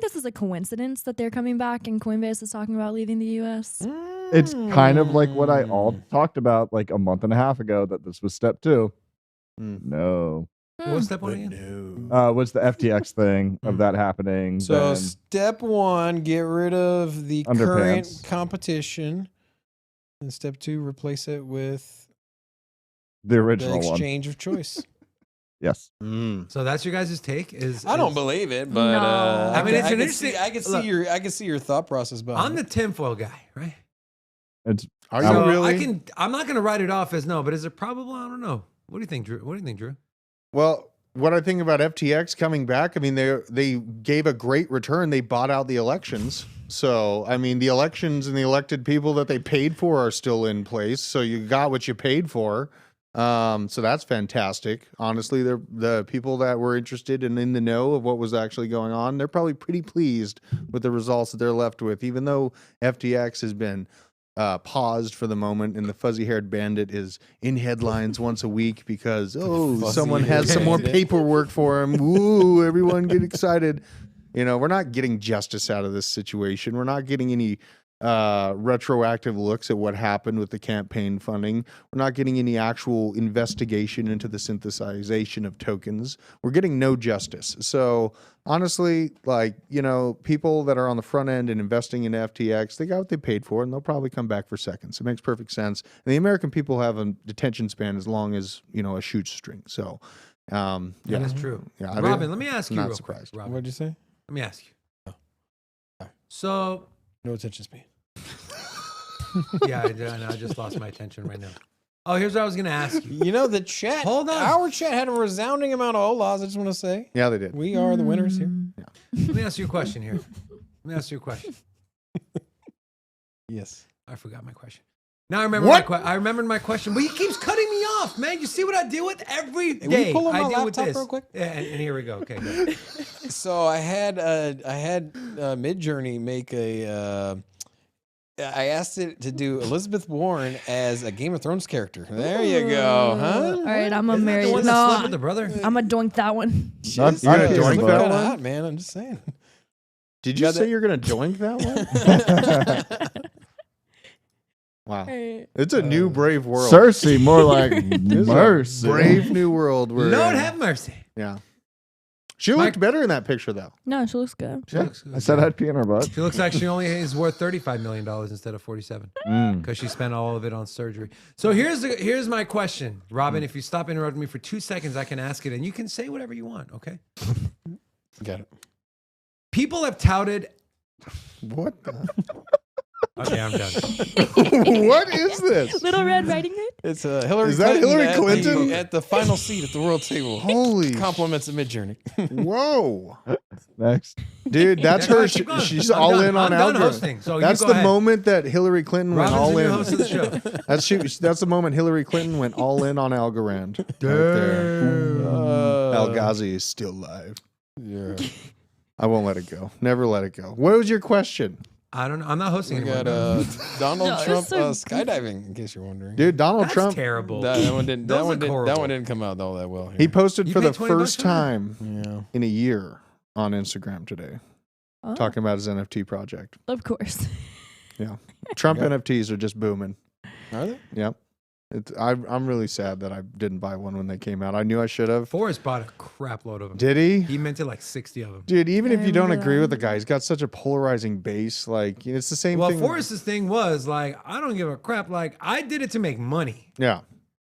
this is a coincidence that they're coming back and Coinbase is talking about leaving the U.S.? It's kind of like what I all talked about like a month and a half ago, that this was step 2. No. What was step one again? Was the FTX thing of that happening. So then step 1, get rid of the current competition. And step 2, replace it with the the original one. exchange of choice. Yes. So that's your guys' take? I don't believe it, but No. I mean, it's an interesting. I can see look, I can see your thought process behind I'm the tinfoil guy, right? It's Are So you really? I'm not going to write it off as no, but is it probable? I don't know. What do you think, Drew? What do you think, Drew? Well, what I think about FTX coming back, I mean, they gave a great return. They bought out the elections. So, I mean, the elections and the elected people that they paid for are still in place. So you got what you paid for. So that's fantastic. Honestly, the people that were interested and in the know of what was actually going on, they're probably pretty pleased with the results that they're left with, even though FTX has been paused for the moment, and the fuzzy-haired bandit is in headlines once a week because someone has some more paperwork for him. Woo! Everyone get excited. You know, we're not getting justice out of this situation. We're not getting any retroactive looks at what happened with the campaign funding. We're not getting any actual investigation into the synthesization of tokens. We're getting no justice. So honestly, like, you know, people that are on the front end and investing in FTX, they got what they paid for, and they'll probably come back for seconds. It makes perfect sense. And the American people have a detention span as long as, you know, a shoestring. So yeah, that is true. Yeah, Robin, let me ask you not real surprised. quick. Robin, What'd you say? let me ask you. So No attention span. yeah, I just lost my attention right now. Oh, here's what I was going to ask you. You know, the chat. Hold on. Our chat had a resounding amount of holas. I just want to say. Yeah, they did. We are the winners here. Let me ask you a question here. Let me ask you a question. Yes. I forgot my question. Now I remember I remembered my question, but he keeps cutting me off, man. You see what I deal with every day? Will you pull up my I deal with laptop this. real quick? Yeah, and here we go. Okay, good. So I had Midjourney make a. I asked it to do Elizabeth Warren as a Game of Thrones character. There you go, huh? All right, I'm a Isn't that marry. the one that No, slept with the brother? I'm a doink that one. Not You're gonna Ian, doink but- that Kinda one? hot, man. I'm just saying. Did you Yeah, say that- you're going to doink that one? Wow. It's a new brave world. Cersei, more like This is a mercy. brave new world. We're Lord in. have mercy. Yeah. She looked better in that picture, though. No, she looks good. She Yeah, looks good. I said I'd pee in her butt. She looks like she only is worth $35 million instead of 47 because she spent all of it on surgery. So here's my question, Robin. If you stop interrupting me for 2 seconds, I can ask it, and you can say whatever you want. Okay. Got it. People have touted. What the? Okay, I'm done. What is this? Little Red Riding Hood. It's Hillary. Is that Clinton Hillary at Clinton? at the final seat at the world table? Holy Compliments of Midjourney. Whoa. Next. Dude, that's Yeah, her. go, keep going. She's I'm all done. in on I'm done algorithm. hosting, so you That's go the ahead. moment that Hillary Clinton went Robin's all the new in. host of the show. That's the moment Hillary Clinton went all in on Algorand. Right there. Al Ghazi is still alive. Yeah. I won't let it go. Never let it go. What was your question? I don't know. I'm not hosting We anymore. got Donald No, Trump it's so skydiving. In case you're wondering, Dude, Donald That's Trump, terrible. that one didn't. Those That one look didn't. horrible. That one didn't come out all that well. Here. he posted You for the paid $20 first for that? time Yeah. in a year on Instagram today, Oh, talking about his NFT project. of course. Yeah. Trump NFTs are just booming. Are they? Yep. I'm really sad that I didn't buy one when they came out. I knew I should have. Forrest bought a crap load of them. Did he? He minted like 60 of them. Dude, even if I you don't remember agree that. with the guy, he's got such a polarizing base. Like, it's the same Well, thing. Forrest's thing was like, I don't give a crap. Like, I did it to make money. Yeah.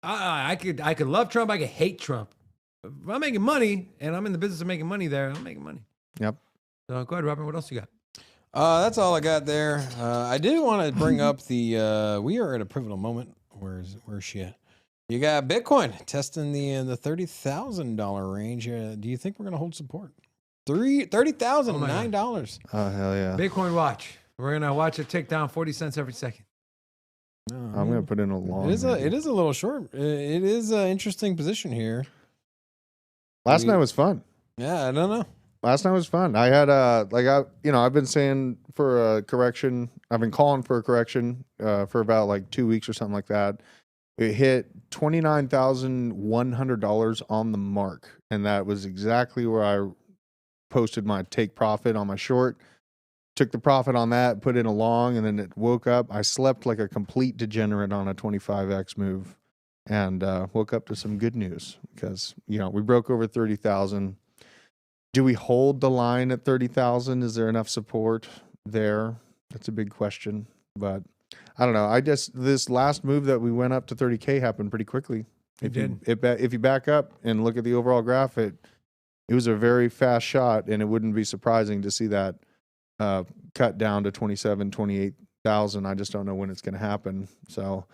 I could love Trump. I could hate Trump. If I'm making money and I'm in the business of making money there, I'm making money. Yep. So go ahead, Robin. What else you got? That's all I got there. I did want to bring up the. We are at a pivotal moment. Where's she at? You got Bitcoin testing the $30,000 range. Do you think we're gonna hold support? $30,009. Oh, hell yeah. Bitcoin watch. We're gonna watch it tick down 40 cents every second. I'm going to put in a long. It is a little short. It is an interesting position here. Last night was fun. Yeah, I don't know. Last night was fun. I had I've been saying for a correction. I've been calling for a correction for about like 2 weeks or something like that. It hit $29,100 on the mark, and that was exactly where I posted my take profit on my short. Took the profit on that, put in a long, and then it woke up. I slept like a complete degenerate on a 25x move, and woke up to some good news because we broke over 30,000. Do we hold the line at 30,000? Is there enough support there? That's a big question, but I don't know. This last move that we went up to 30K happened pretty quickly. If you back up and look at the overall graph, it was a very fast shot, and it wouldn't be surprising to see that cut down to 27, 28,000. I just don't know when it's going to happen. So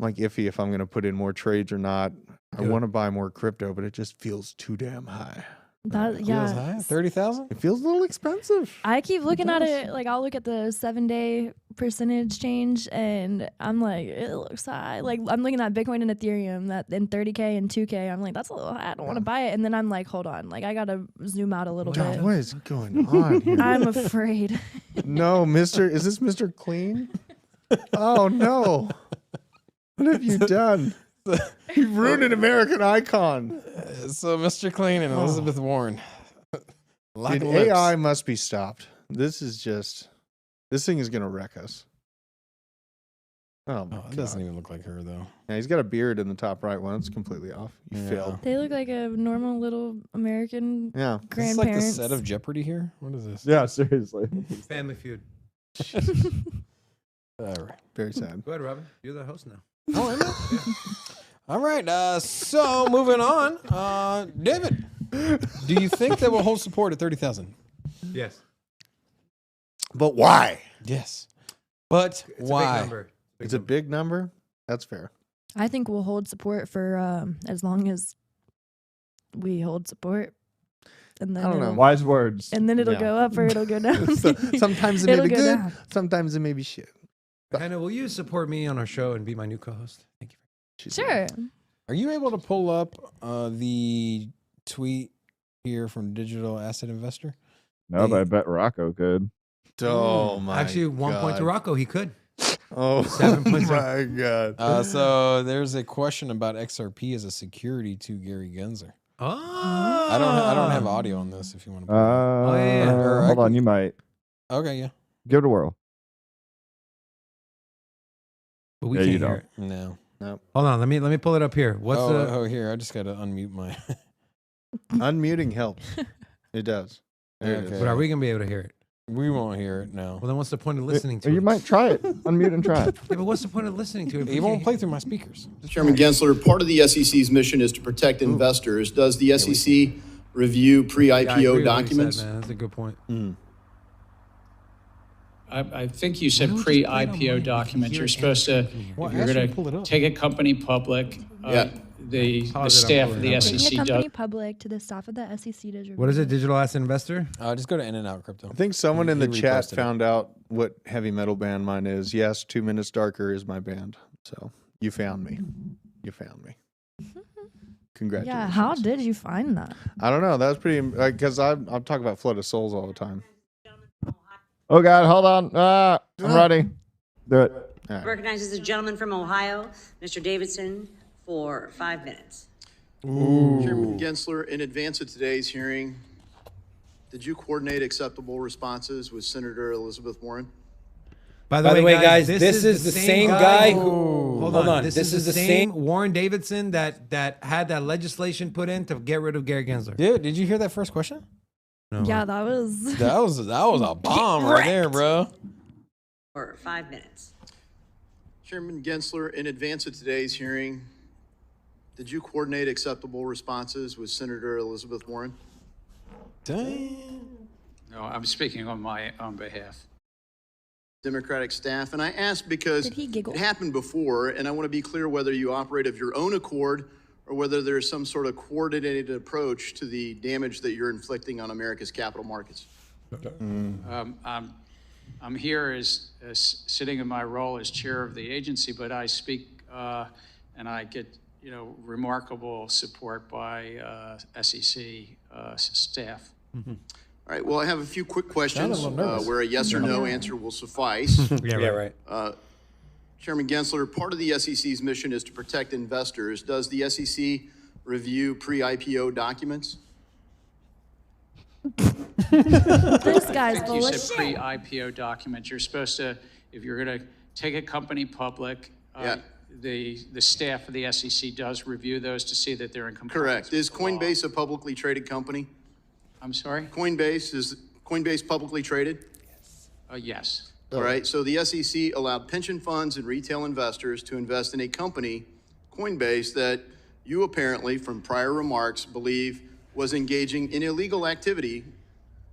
like iffy if I'm going to put in more trades or not. I Good. want to buy more crypto, but it just feels too damn high. That, yeah. 30,000. It feels a little expensive. I keep looking at it, like I'll look at the 7-day percentage change and I'm like, it looks high. Like I'm looking at Bitcoin and Ethereum that in 30K and 2K. I'm like, that's a little high. I don't want to buy it. And then I'm like, hold on. Like I got to zoom out a little God, bit. what is going on here? I'm afraid. No, is this Mr. Clean? Oh no. What have you done? You ruined an American icon. So Mr. Clean and Elizabeth Warren. Dude, AI must be stopped. This thing is going to wreck us. Oh, my it doesn't even look like her, though. Yeah, he's got a beard in the top right one. It's completely off. You failed. They look like a normal little American Yeah. Is this grandparents. like the set of Jeopardy here? What is this? Yeah, seriously. Family Feud. All right. Very sad. Go ahead, Robin. You're the host now. Oh, am I? All right. So moving on. David, do you think that will hold support at 30,000? Yes. But why? Yes. But It's why? a big number. It's a big number. That's fair. I think we'll hold support for as long as we hold support. And then I don't know. Wise words. And then it'll Yeah. go up or it'll go down. Sometimes it may It'll be go good. down. Sometimes it may be shit. Hannah, will you support me on our show and be my new co-host? Thank you. Sure. Are you able to pull up the tweet here from Digital Asset Investor? No, but I bet Rocco could. Oh my! Actually, 1 point to God. Rocco. He could. Oh 7 points. my God! So there's a question about XRP as a security to Gary Gensler. Oh. I don't have audio on this. If you want to. yeah. Or I Hold on, can- you might. Okay, yeah. Give it a whirl. But we Yeah, can't you hear don't. it. No. Hold on. Let me pull it up here. What's the? Here. I just got to unmute my. Unmuting helps. It does. There it is. Okay. But are we gonna be able to hear it? We won't hear it now. Well, then what's the point of listening to You it? might try it. Unmute and try it. Yeah, but what's the point of listening to it? if we It won't can't- play through my speakers. Chairman Gensler, part of the SEC's mission is to protect investors. Does the SEC review Yeah, I agree pre-IPO with what you said, documents? man. That's a good point. I think you said Why don't we just play it on pre-IPO mine? documents. We You're can hear it supposed to, and we can hear it. Well, if you're actually, going pull it to up. take a company public, the Pause it, I'm staff of pulling the it up. Taking SEC a does. company public to the staff of the SEC does What is it? Digital asset investor? Just go to In and Out Crypto. I think someone in the He chat reposted it. found out what heavy metal band mine is. Yes, 2 Minutes Darker is my band. So you found me. You found me. Congratulations. Yeah, how did you find that? I don't know. That was pretty because I'm talking about Flood of Souls all the time. Oh God, hold on. I'm ready. Do it. All right. Recognizes the gentleman from Ohio, Mr. Davidson, for 5 minutes. Chairman Gensler, in advance of today's hearing, did you coordinate acceptable responses with Senator Elizabeth Warren? By the way, guys, this is the same guy who- Hold on. This is the same Warren Davidson that had that legislation put in to get rid of Gary Gensler. Dude, did you hear that first question? No. Yeah, that was. That was a bomb right there, bro. For 5 minutes. Chairman Gensler, in advance of today's hearing, did you coordinate acceptable responses with Senator Elizabeth Warren? Damn. No, I'm speaking on my own behalf. Democratic staff, and I ask because Did he giggle? it happened before, and I want to be clear whether you operate of your own accord or whether there's some sort of coordinated approach to the damage that you're inflicting on America's capital markets. I'm here as sitting in my role as chair of the agency, but I speak and I get remarkable support by SEC staff. All right, well, I have a few quick questions Sounded a little nervous. where a yes or no answer will suffice. Yeah, right. Chairman Gensler, part of the SEC's mission is to protect investors. Does the SEC review pre-IPO documents? This guy's I think full you of said shit. pre-IPO documents. You're supposed to, if you're going to take a company public, the staff of the SEC does review those to see that they're in compliance. Correct. Is with the law. Coinbase a publicly traded company? I'm sorry? Is Coinbase publicly traded? Yes. All right, so the SEC allowed pension funds and retail investors to invest in a company, Coinbase, that you apparently, from prior remarks, believe was engaging in illegal activity.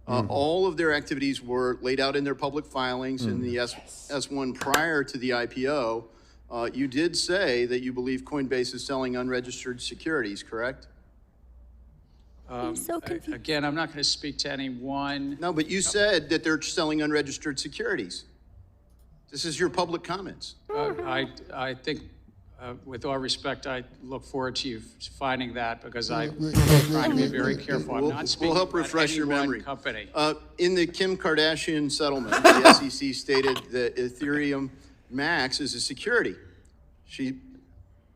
All of their activities were laid out in their public filings in the S1 prior to the IPO. You did say that you believe Coinbase is selling unregistered securities, correct? Again, I'm not going to speak to anyone. No, but you said that they're selling unregistered securities. This is your public comments. I think, with all respect, I look forward to you finding that because I'm trying to be very careful. I'm not speaking We'll help about refresh any your one memory. company. In the Kim Kardashian settlement, the SEC stated that Ethereum Max is a security. She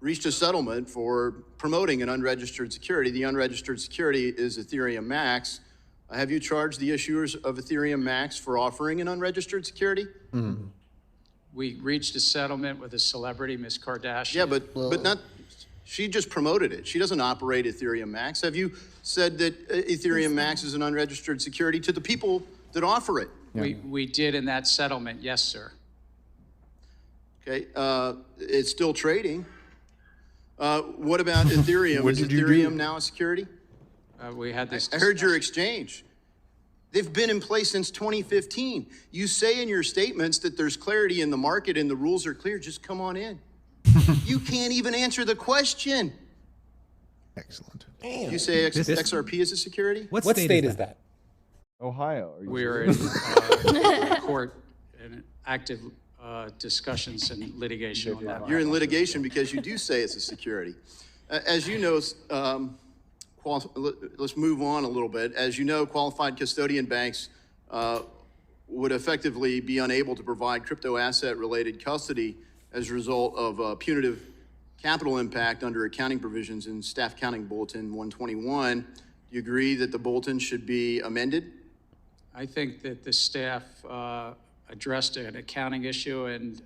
reached a settlement for promoting an unregistered security. The unregistered security is Ethereum Max. Have you charged the issuers of Ethereum Max for offering an unregistered security? We reached a settlement with a celebrity, Ms. Kardashian. Yeah, but not. She just promoted it. She doesn't operate Ethereum Max. Have you said that Ethereum Max is an unregistered security to the people that offer it? We did in that settlement, yes, sir. Okay, it's still trading. What about Ethereum? Is Ethereum now a security? We had this. I heard your exchange. They've been in place since 2015. You say in your statements that there's clarity in the market and the rules are clear. Just come on in. You can't even answer the question. Excellent. You say XRP is a security? What state is that? Ohio. We're in court in active discussions and litigation on that. You're in litigation because you do say it's a security. As you know, let's move on a little bit. As you know, qualified custodian banks would effectively be unable to provide crypto asset related custody as a result of punitive capital impact under accounting provisions in Staff Accounting Bulletin 121. Do you agree that the bulletin should be amended? I think that the staff addressed an accounting issue and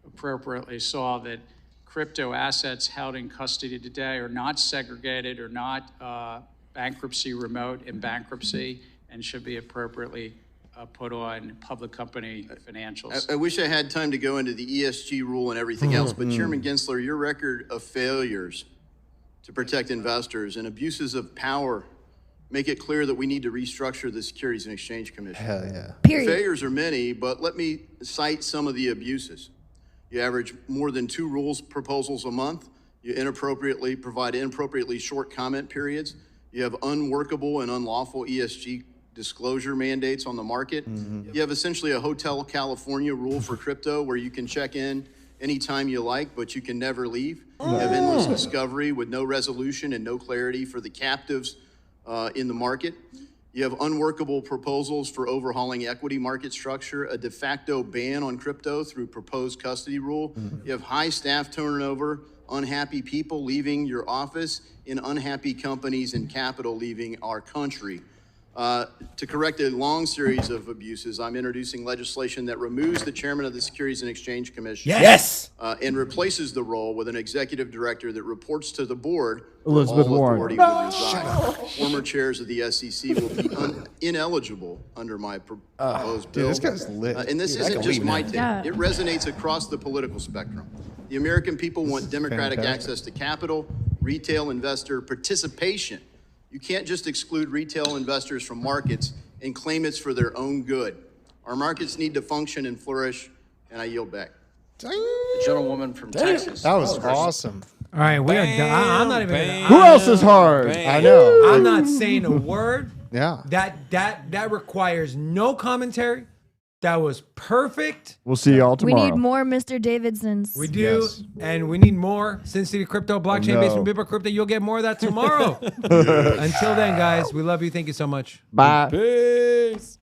appropriately saw that crypto assets held in custody today are not segregated or not bankruptcy remote in bankruptcy and should be appropriately put on public company financials. I wish I had time to go into the ESG rule and everything else, but Chairman Gensler, your record of failures to protect investors and abuses of power make it clear that we need to restructure the Securities and Exchange Commission. Hell yeah. The failures are many, but let me cite some of the abuses. You average more than 2 rules proposals a month. You inappropriately provide inappropriately short comment periods. You have unworkable and unlawful ESG disclosure mandates on the market. You have essentially a Hotel California rule for crypto where you can check in anytime you like, but you can never leave. You have endless discovery with no resolution and no clarity for the captives in the market. You have unworkable proposals for overhauling equity market structure, a de facto ban on crypto through proposed custody rule. You have high staff turnover, unhappy people leaving your office, and unhappy companies and capital leaving our country. To correct a long series of abuses, I'm introducing legislation that removes the chairman of the Securities and Exchange Commission. Yes! And replaces the role with an executive director that reports to the board. Elizabeth all Warren. authority will reside. Former chairs of the SEC will be ineligible under my proposed bill. Dude, this guy's lit. And this isn't just my take. It resonates across the political spectrum. The American people want democratic access to capital, retail investor participation. You can't just exclude retail investors from markets and claim it's for their own good. Our markets need to function and flourish, and I yield back. The gentlewoman from Texas. That was awesome. All right, we are done. I'm not even. Who else is hard? I know. I'm not saying a word. Yeah. That requires no commentary. That was perfect. We'll see y'all We tomorrow. need more Mr. Davidsons. We do, and we need more Sin City Crypto, blockchain based from Bibber Crypto. You'll get more of that tomorrow. Until then, guys, we love you. Thank you so much. Bye. Peace.